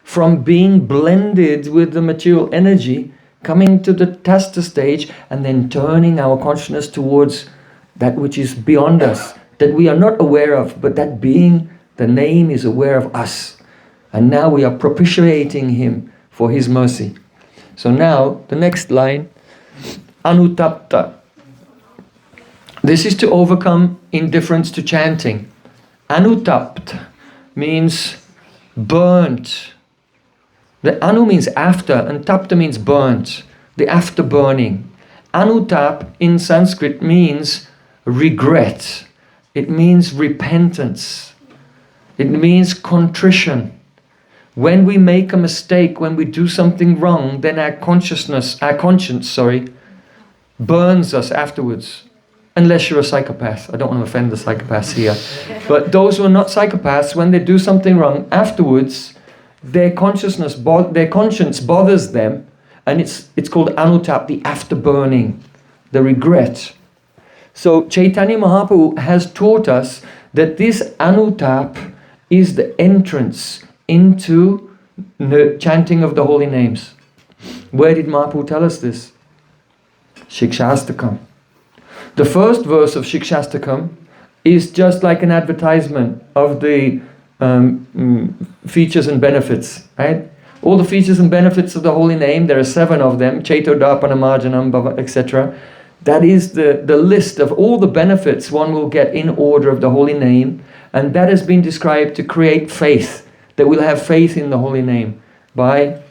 from being blended with the material energy, coming to the tasta stage and then turning our consciousness towards that which is beyond us, that we are not aware of, but that being, the name, is aware of us. And now we are propitiating him for his mercy. So now, the next line, Anutapta. This is to overcome indifference to chanting. Anutapt means burnt. The anu means after, and tapta means burnt. The after burning. Anutap in Sanskrit means regret. It means repentance. It means contrition. When we make a mistake, when we do something wrong, then our conscience, burns us afterwards. Unless you're a psychopath. I don't want to offend the psychopaths here. But those who are not psychopaths, when they do something wrong, afterwards, their conscience bothers them, and it's called anutap, the afterburning, the regret. So Chaitanya Mahaprabhu has taught us that this anutap is the entrance into the chanting of the holy names. Where did Mahaprabhu tell us this? Shikshastakam. The first verse of Shikshastakam is just like an advertisement of the features and benefits, right? All the features and benefits of the holy name, there are 7 of them, Chaito Darpana Marjanam, etc. That is the list of all the benefits one will get in order of the holy name, and that has been described to create faith, that we'll have faith in the holy name by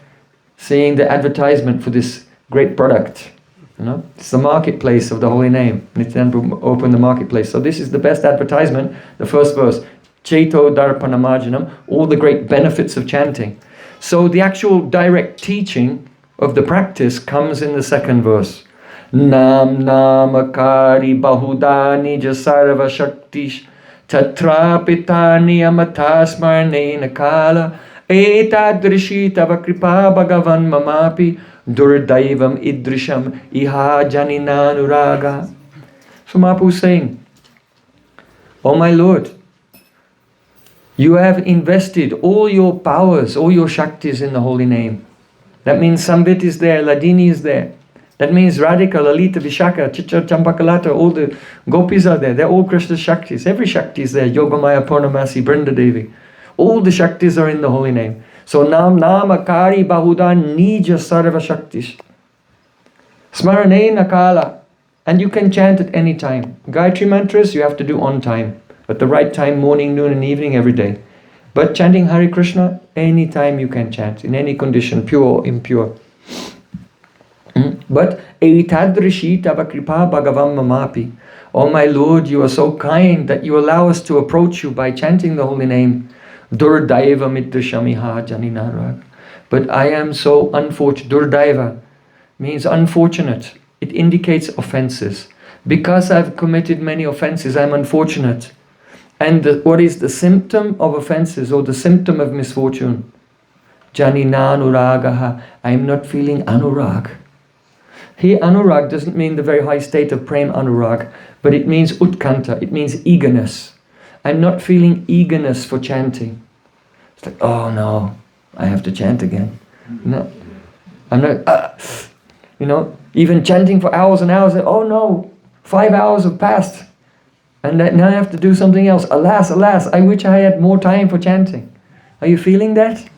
seeing the advertisement for this great product. You know, it's the marketplace of the holy name. Nityananda opened the marketplace. So this is the best advertisement, the first verse. Chaito Darpana Marjanam, all the great benefits of chanting. So the actual direct teaching of the practice comes in the second verse. Nam namakari bahudani jasarva shaktish tatrapitani amatasmarne nakala etadrishi tava kripa bhagavan mamapi durdaivam idrisham iha janinanuraga. So Mahaprabhu is saying, oh my Lord, you have invested all your powers, all your shaktis in the holy name. That means Sambit is there, Ladini is there. That means Radhika, Lalita, Vishaka, Chitra, Champakalata, all the gopis are there. They're all Krishna's shaktis. Every shakti is there. Yogamaya, Purnamasi, Brinda Devi. All the shaktis are in the holy name. So Nam Akari Bahuda Nija Sarva Shaktis. Smarane Nakala. And you can chant at any time. Gayatri mantras you have to do on time. At the right time, morning, noon and evening, every day. But chanting Hare Krishna, any time you can chant, in any condition, pure or impure. But Eitadrishi Tava Kripa Bhagavam Mamapi. Oh my Lord, you are so kind that you allow us to approach you by chanting the holy name. Durdaiva Mitrashamiha Janinarag. But I am so unfortunate. Durdaiva means unfortunate. It indicates offenses. Because I've committed many offenses, I'm unfortunate. And what is the symptom of offenses or the symptom of misfortune? Janinanuragaha. I am not feeling anurag. Here anurag doesn't mean the very high state of prem anurag, but it means utkanta, it means eagerness. I'm not feeling eagerness for chanting. It's like, oh no, I have to chant again. No, I'm not, even chanting for hours and hours, oh no, 5 hours have passed. And now I have to do something else. Alas, alas, I wish I had more time for chanting. Are you feeling that?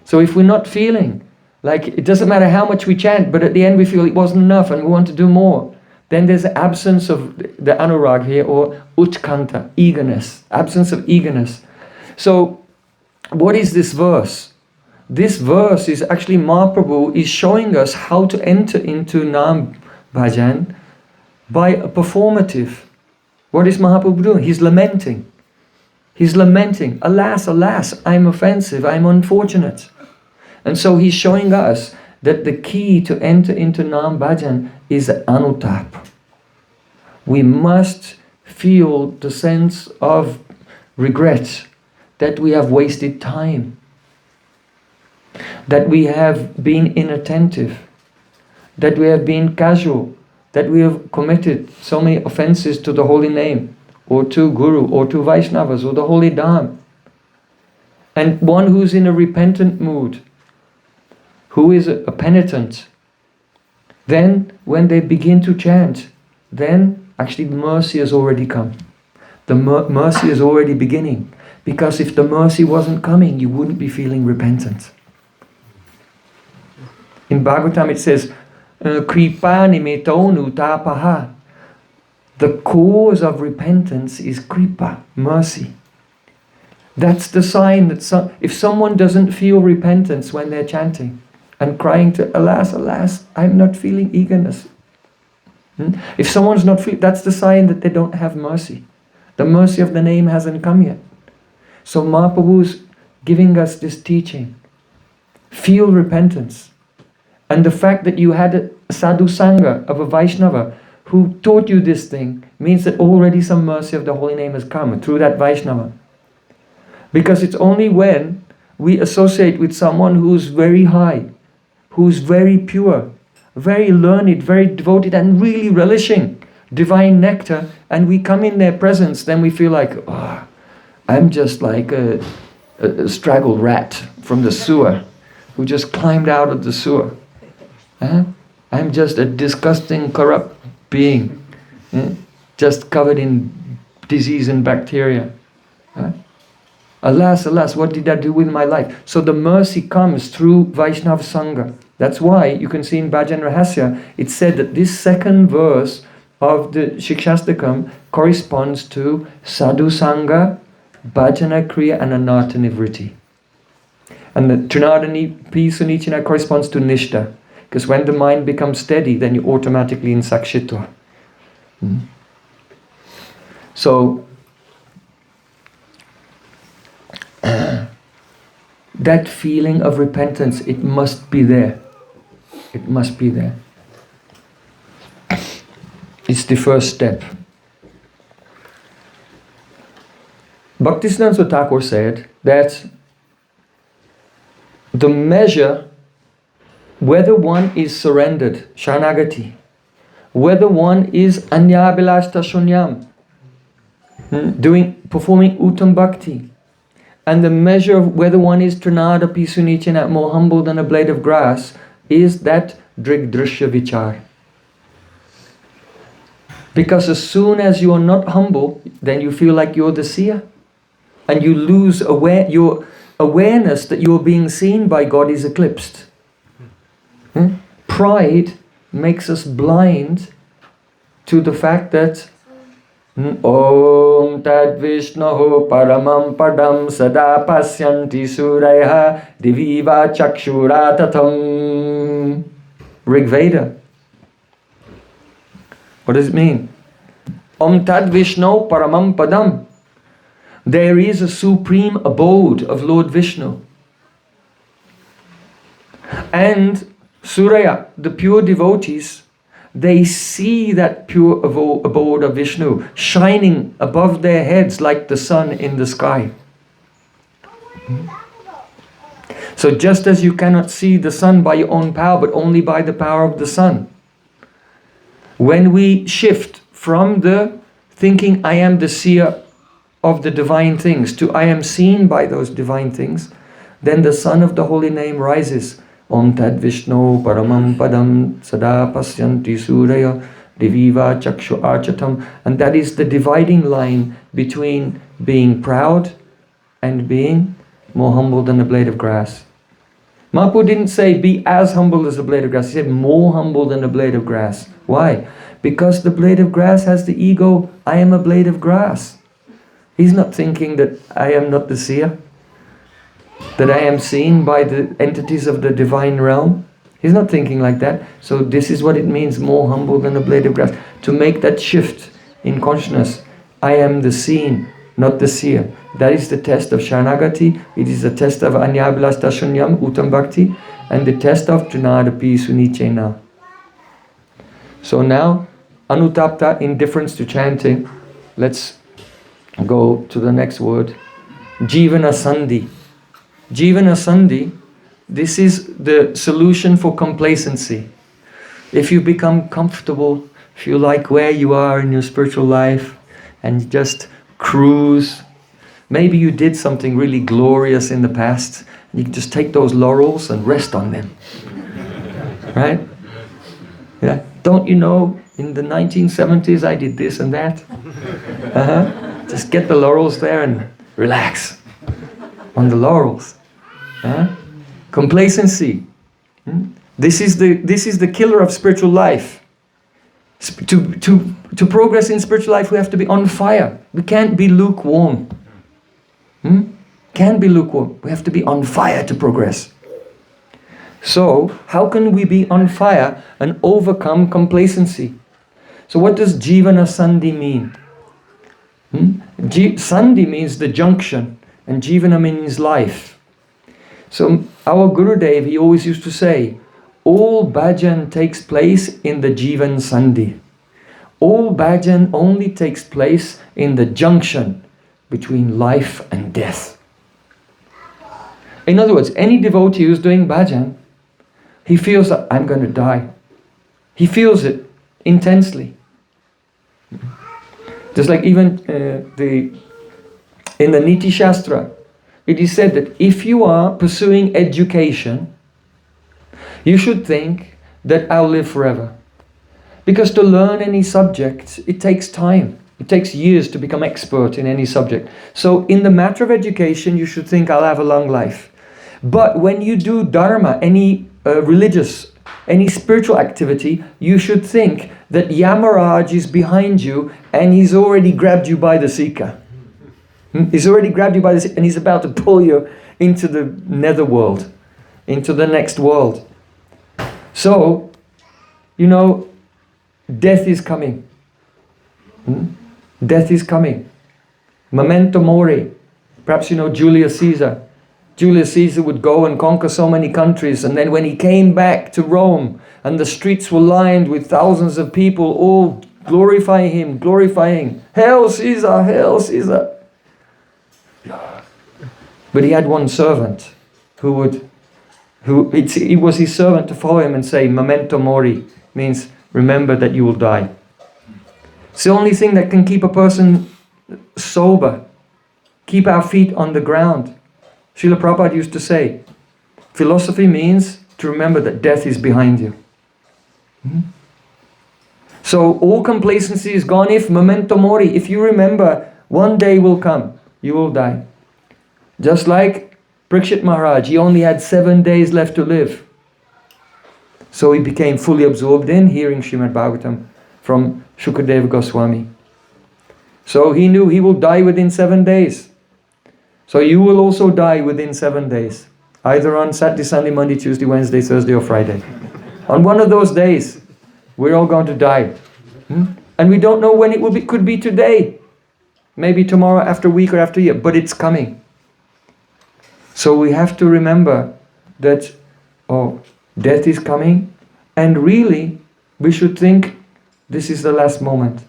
So if we're not feeling, like it doesn't matter how much we chant, but at the end we feel it wasn't enough and we want to do more, then there's an absence of the anurag here, or utkanta, eagerness, absence of eagerness. So what is this verse? This verse is actually Mahaprabhu is showing us how to enter into Nam Bhajan by a performative. What is Mahaprabhu doing? He's lamenting. He's lamenting. Alas, alas, I'm offensive, I'm unfortunate. And so he's showing us that the key to enter into Nam Bhajan is anutap. We must feel the sense of regret that we have wasted time, that we have been inattentive, that we have been casual, that we have committed so many offenses to the holy name, or to Guru, or to Vaishnavas, or the holy Dham. And one who's in a repentant mood, who is a penitent, then when they begin to chant, then actually mercy has already come. The mercy is already beginning. Because if the mercy wasn't coming, you wouldn't be feeling repentant. In Bhagavatam it says, Kripa nimetonu tapaha. The cause of repentance is kripa, mercy. That's the sign that if someone doesn't feel repentance when they're chanting and crying to, alas, alas, I'm not feeling eagerness. If someone's not feeling, that's the sign that they don't have mercy. The mercy of the name hasn't come yet. So Mahaprabhu's giving us this teaching. Feel repentance. And the fact that you had a sadhu sangha of a Vaishnava who taught you this thing means that already some mercy of the holy name has come through that Vaishnava. Because it's only when we associate with someone who's very high, who's very pure, very learned, very devoted and really relishing divine nectar, and we come in their presence, then we feel like, oh, I'm just like a straggled rat from the sewer who just climbed out of the sewer. I'm just a disgusting, corrupt being. just covered in disease and bacteria. Alas, alas, what did I do with my life? So the mercy comes through Vaishnava Sangha. That's why you can see in Bhajan Rahasya, it said that this second verse of the Shikshastakam corresponds to Sadhu Sangha, Bhajana Kriya and Anartha Nivritti. And the Trinadani Pisunichana corresponds to Nishta. Because when the mind becomes steady, then you're automatically in Sakshitva. So, that feeling of repentance, it must be there. It must be there. It's the first step. Bhaktisiddhanta Thakur said that the measure whether one is surrendered, Sharanagati, whether one is Anyabhilashta Shunyam, performing Uttam Bhakti, and the measure of whether one is Trinada Pisunichana, more humble than a blade of grass, is that Drigdrishya Vichar. Because as soon as you are not humble, then you feel like you're the seer. And you lose your awareness that you are being seen by God is eclipsed. Pride makes us blind to the fact that Om Tad Vishnaho Paramam Padam Sada Pasyanti Suraya Diviva Chakshuratatam. Rig Veda. What does it mean? Om Tad Vishnu Paramam Padam. There is a supreme abode of Lord Vishnu. And Suraya, the pure devotees, they see that pure abode of Vishnu shining above their heads like the sun in the sky. So just as you cannot see the sun by your own power, but only by the power of the sun, when we shift from the thinking I am the seer of the divine things to I am seen by those divine things, then the sun of the holy name rises. Om Tad Vishnu Paramam Padam Sada Pasyanti Suraya Diviva Chakshu Archatam. And that is the dividing line between being proud and being more humble than a blade of grass. Mahaprabhu didn't say be as humble as a blade of grass. He said more humble than a blade of grass. Why? Because the blade of grass has the ego, I am a blade of grass. He's not thinking that I am not the seer, that I am seen by the entities of the divine realm. He's not thinking like that. So this is what it means, more humble than a blade of grass. To make that shift in consciousness. I am the seen, not the seer. That is the test of Sharanagati. It is the test of Anyabhilashta Shunyam, Uttam Bhakti, and the test of Trinadapi Sunichena. So now, Anutapta, indifference to chanting. Let's go to the next word. Jivana Sandhi. Jivana Sandhi, this is the solution for complacency. If you become comfortable, if you like where you are in your spiritual life and just cruise, maybe you did something really glorious in the past, and you can just take those laurels and rest on them. Right? Yeah. Don't you know, in the 1970s I did this and that? Just get the laurels there and relax on the laurels. Complacency. This is the killer of spiritual life. To progress in spiritual life, we have to be on fire. We can't be lukewarm. Can't be lukewarm. We have to be on fire to progress. So, how can we be on fire and overcome complacency? So what does Jivana Sandhi mean? Sandhi means the junction, and Jivana means life. So our Gurudev, he always used to say, all bhajan takes place in the Jivan Sandhi. All bhajan only takes place in the junction between life and death. In other words, any devotee who's doing bhajan, he feels that I'm going to die. He feels it intensely. Just like even in the Niti Shastra, it is said that if you are pursuing education, you should think that I'll live forever. Because to learn any subject, it takes time. It takes years to become expert in any subject. So in the matter of education, you should think, I'll have a long life. But when you do dharma, any religious, any spiritual activity, you should think that Yamaraj is behind you and he's already grabbed you by the sika. He's already grabbed you by the sika and he's about to pull you into the netherworld, into the next world. So, you know, death is coming. Death is coming. Memento mori. Perhaps you know Julius Caesar. Julius Caesar would go and conquer so many countries, and then when he came back to Rome and the streets were lined with thousands of people all glorifying him, glorifying, Hail Caesar, Hail Caesar. But he had one servant it was his servant to follow him and say, Memento mori, means remember that you will die. It's the only thing that can keep a person sober, keep our feet on the ground. Srila Prabhupada used to say, philosophy means to remember that death is behind you. So all complacency is gone if memento mori, if you remember one day will come, you will die. Just like Parikshit Maharaj, he only had 7 days left to live. So he became fully absorbed in hearing Srimad Bhagavatam from Shukadeva Goswami. So he knew he will die within 7 days. So you will also die within 7 days. Either on Saturday, Sunday, Monday, Tuesday, Wednesday, Thursday or Friday. On one of those days, we're all going to die. And we don't know when it will be. Could be today. Maybe tomorrow, after a week or after a year. But it's coming. So we have to remember that, death is coming. And really, we should think this is the last moment.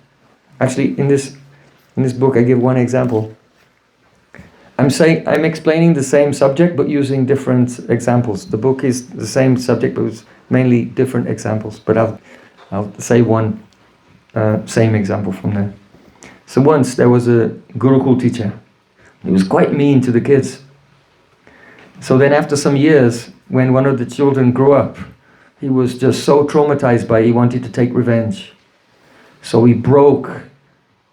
Actually, in this book, I give one example. I'm explaining the same subject, but using different examples. The book is the same subject, but it's mainly different examples. But I'll say one same example from there. So once there was a Gurukul teacher. He was quite mean to the kids. So then after some years, when one of the children grew up, he was just so traumatized by it, he wanted to take revenge. So he broke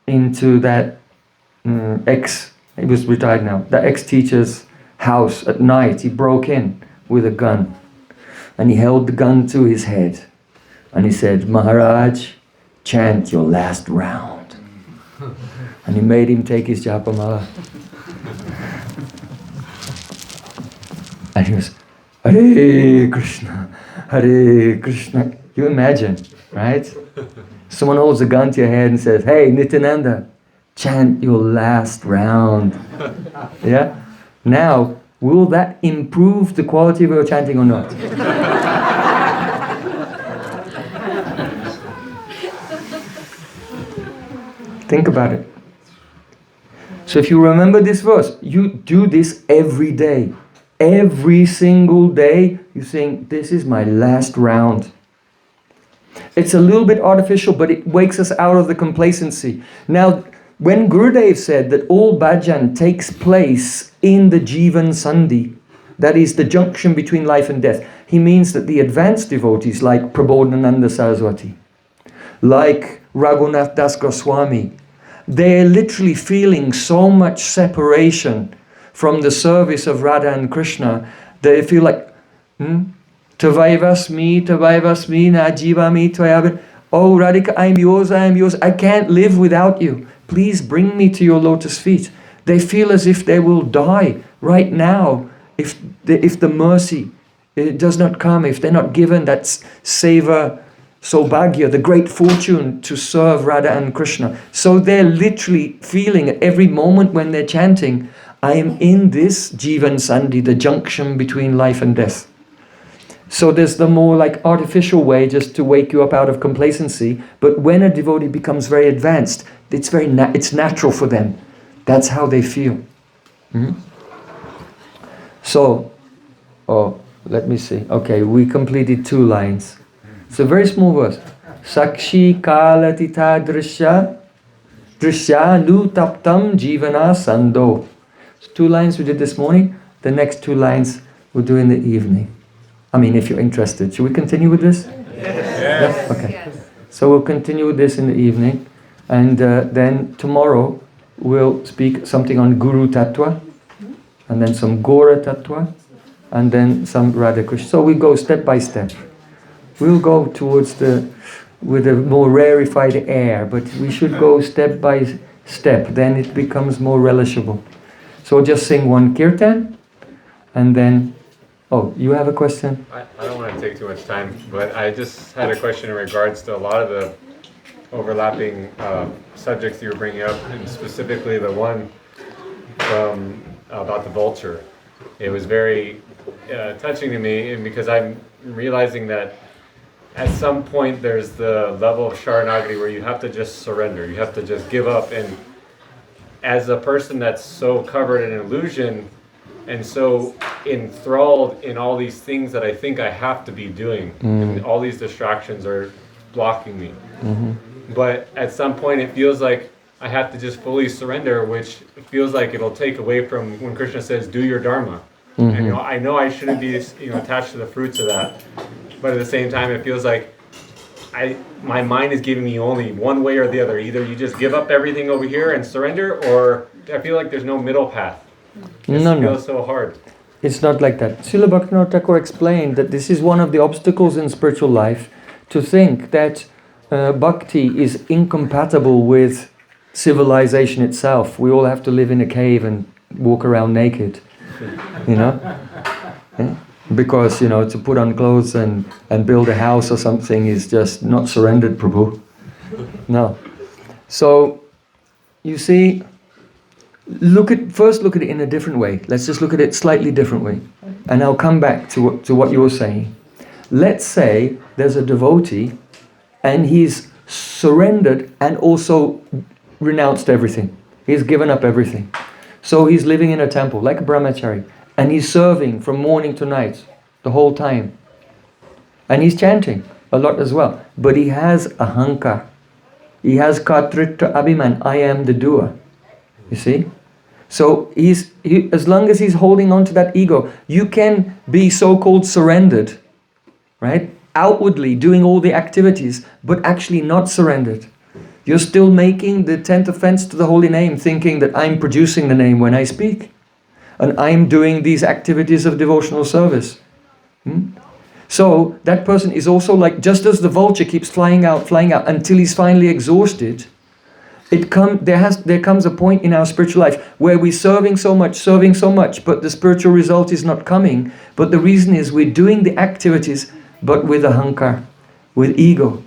into that he was retired now, the ex-teacher's house at night. He broke in with a gun. And he held the gun to his head. And he said, Maharaj, chant your last round. And he made him take his japamala. And he was, Hare Krishna, Hare Krishna. You imagine, right? Someone holds a gun to your head and says, hey, Nityananda, chant your last round. Yeah? Now, will that improve the quality of your chanting or not? Think about it. So if you remember this verse, you do this every day. Every single day, you think, this is my last round. It's a little bit artificial, but it wakes us out of the complacency. Now, when Gurudev said that all bhajan takes place in the Jivan Sandhi, that is the junction between life and death, he means that the advanced devotees like Prabodhananda Saraswati, like Raghunath Das Goswami, they're literally feeling so much separation from the service of Radha and Krishna. They feel like, Tavaivasmi, Najivami, Tvayabhin. Oh Radhika, I am yours, I can't live without you. Please bring me to your lotus feet. They feel as if they will die right now if the mercy does not come, if they're not given that seva Saubhagya, the great fortune to serve Radha and Krishna. So they're literally feeling at every moment when they're chanting, I am in this Jivan Sandhi, the junction between life and death. So there's the more like artificial way just to wake you up out of complacency. But when a devotee becomes very advanced, it's it's natural for them. That's how they feel. So, let me see. Okay, we completed 2 lines. It's a very small verse. Sakshi kalatita drishya nu taptam jivana sando. So 2 lines we did this morning. The next 2 lines we'll do in the evening. I mean, if you're interested. Should we continue with this? Yes. Yeah? Okay. Yes. So we'll continue this in the evening, and then tomorrow we'll speak something on Guru Tattva, and then some Gora Tattva, and then some Radha Krishna. So we go step by step. We'll go towards with a more rarefied air, but we should go step by step, then it becomes more relishable. So just sing one kirtan, and then, oh, you have a question? I don't want to take too much time, but I just had a question in regards to a lot of the overlapping subjects you were bringing up, and specifically the one about the vulture. It was very touching to me, and because I'm realizing that at some point there's the level of Sharanagati where you have to just surrender, you have to just give up. And as a person that's so covered in illusion and so enthralled in all these things that I think I have to be doing, and all these distractions are blocking me. But at some point it feels like I have to just fully surrender, which feels like it'll take away from when Krishna says, do your dharma. And I know I shouldn't be attached to the fruits of that. But at the same time, it feels like my mind is giving me only one way or the other. Either you just give up everything over here and surrender, or I feel like there's no middle path. It feels so hard. It's not like that. Srila Bhaktivinoda Thakur explained that this is one of the obstacles in spiritual life, to think that bhakti is incompatible with civilization itself. We all have to live in a cave and walk around naked, Yeah? Because, to put on clothes and build a house or something is just not surrendered, Prabhu. No. So, you see, first look at it in a different way. Let's just look at it slightly different way. And I'll come back to what you were saying. Let's say there's a devotee and he's surrendered and also renounced everything. He's given up everything. So he's living in a temple, like a brahmachari. And he's serving from morning to night, the whole time. And he's chanting a lot as well. But he has ahankar. He has kartritra abhiman, I am the doer. You see? So as long as he's holding on to that ego, you can be so-called surrendered, right? Outwardly doing all the activities, but actually not surrendered. You're still making the 10th offense to the holy name, thinking that I'm producing the name when I speak. And I'm doing these activities of devotional service. So that person is also like, just as the vulture keeps flying out until he's finally exhausted, there comes a point in our spiritual life where we're serving so much, but the spiritual result is not coming. But the reason is we're doing the activities, but with ahankar, with ego.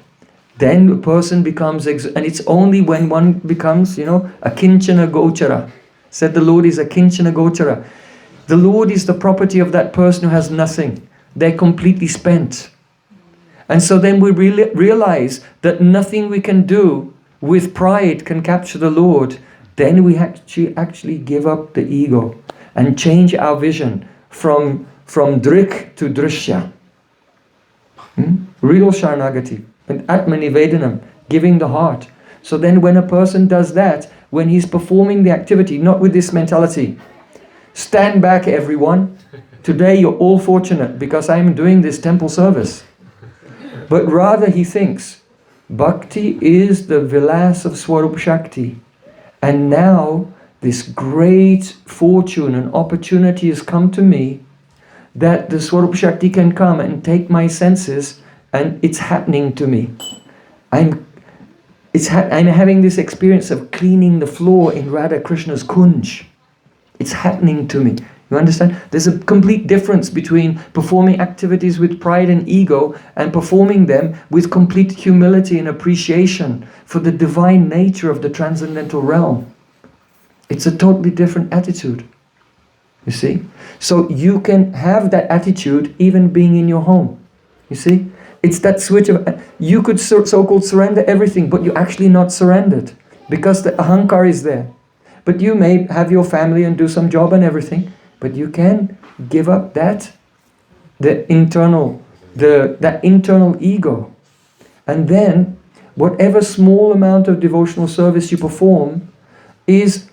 Then the person becomes, and it's only when one becomes, a kinchana gochara. Said the Lord is a kinchana gochara. The Lord is the property of that person who has nothing. They're completely spent. And so then we realize that nothing we can do with pride can capture the Lord. Then we actually give up the ego and change our vision from drik to drishya. Real Sharanagati. And Atmanivedanam, giving the heart. So then when a person does that, when he's performing the activity, not with this mentality, stand back everyone, today you're all fortunate because I'm doing this temple service. But rather he thinks, bhakti is the vilas of Swarup Shakti. And now this great fortune and opportunity has come to me that the Swarup Shakti can come and take my senses, and it's happening to me. I'm having this experience of cleaning the floor in Radha Krishna's kunj. It's happening to me. You understand? There's a complete difference between performing activities with pride and ego and performing them with complete humility and appreciation for the divine nature of the transcendental realm. It's a totally different attitude. You see? So you can have that attitude even being in your home. You see? It's that switch of, you could so-called surrender everything, but you're actually not surrendered because the ahankar is there. But you may have your family and do some job and everything, but you can give up that internal ego. And then whatever small amount of devotional service you perform is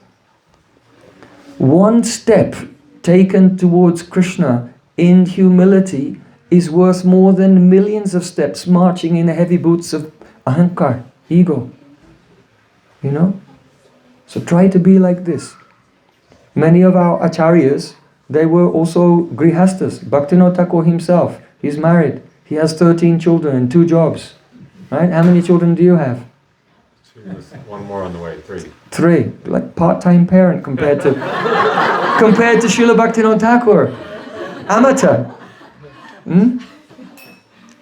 one step taken towards Krishna in humility is worth more than millions of steps marching in the heavy boots of Ahankar, ego. You know? So try to be like this. Many of our acharyas, they were also grihastas. Bhaktivinoda Thakur himself, he's married. He has 13 children and 2 jobs. Right? How many children do you have? 2, one more on the way, 3. 3. Like part-time parent compared to Srila Bhaktivinoda Thakur. Amateur.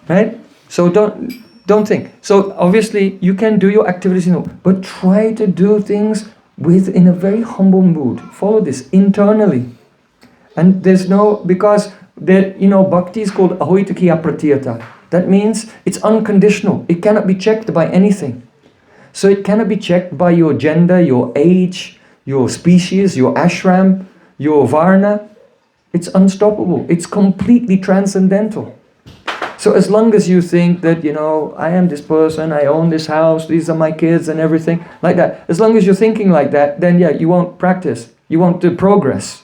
Right? So don't think. So obviously you can do your activities, but try to do things in a very humble mood. Follow this internally. And there's no, because bhakti is called ahoitaki apratiyata. That means it's unconditional. It cannot be checked by anything. So it cannot be checked by your gender, your age, your species, your ashram, your varna. It's unstoppable. It's completely transcendental. So as long as you think that, I am this person, I own this house, these are my kids and everything, like that. As long as you're thinking like that, then you won't practice. You won't do progress.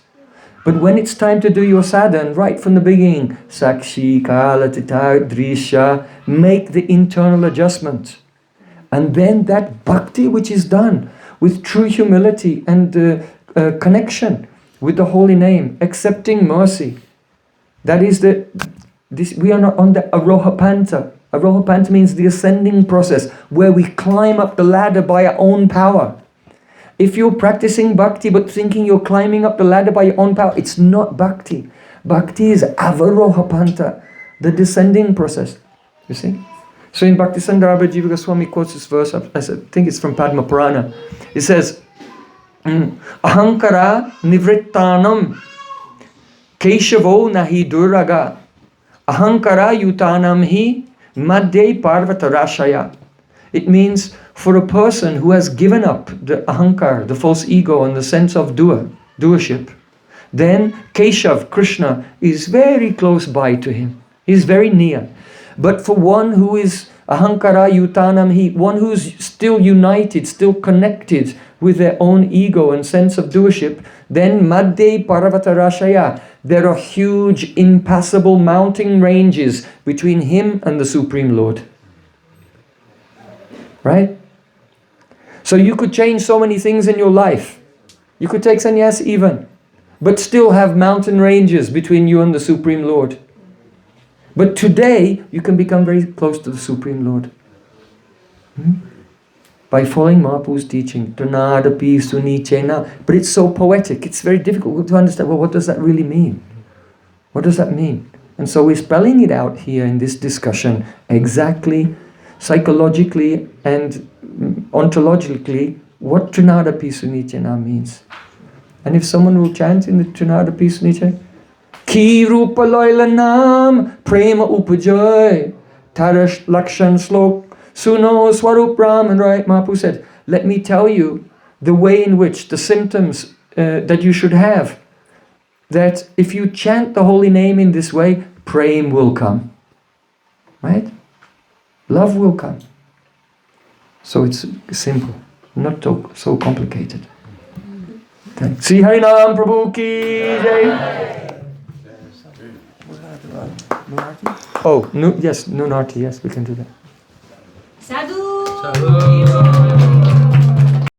But when it's time to do your sadhana, right from the beginning, sakshi, kala, tita, drisha, make the internal adjustment. And then that bhakti which is done with true humility and connection with the holy name, accepting mercy. That is we are not on the arohapanta. Arohapanta means the ascending process, where we climb up the ladder by our own power. If you're practicing bhakti but thinking you're climbing up the ladder by your own power, it's not bhakti. Bhakti is avarohapanta, the descending process. You see? So in Bhaktisandara Jiva Goswami quotes this verse, I think it's from Padma Purana. It says, Ahankara nivrittanam Keshavo nahi duraga Ahankara yutanam hi madhye parvata rashaya. It means for a person who has given up the ahankar, the false ego and the sense of doership, then Keshav, Krishna, is very close by to him. He's very near. But for one who is ahankara yutanam hi, one who's still united, still connected with their own ego and sense of doership, then madhye parvata rashaya, there are huge impassable mountain ranges between him and the Supreme Lord. Right? So you could change so many things in your life. You could take sannyas even, but still have mountain ranges between you and the Supreme Lord. But today, you can become very close to the Supreme Lord. By following Mahaprabhu's teaching. Tanadapi sunichena. But it's so poetic, it's very difficult to understand, well, what does that really mean? What does that mean? And so we're spelling it out here in this discussion exactly, psychologically and ontologically, what Trinadapi sunichena means. And if someone will chant in the Trinadapi sunichena, Ki rupa loila nam prema upajoy tarash lakshan slok suno swarup Brahman. Right, Mahaprabhu said, let me tell you the way in which the symptoms that you should have, that if you chant the holy name in this way, Prem will come. Right? Love will come. So it's simple, not so complicated. Thanks. Sri Harinam Prabhu ki jai. Oh, yes, Nunarti, yes, we can do that. Sadhu! Sadhu!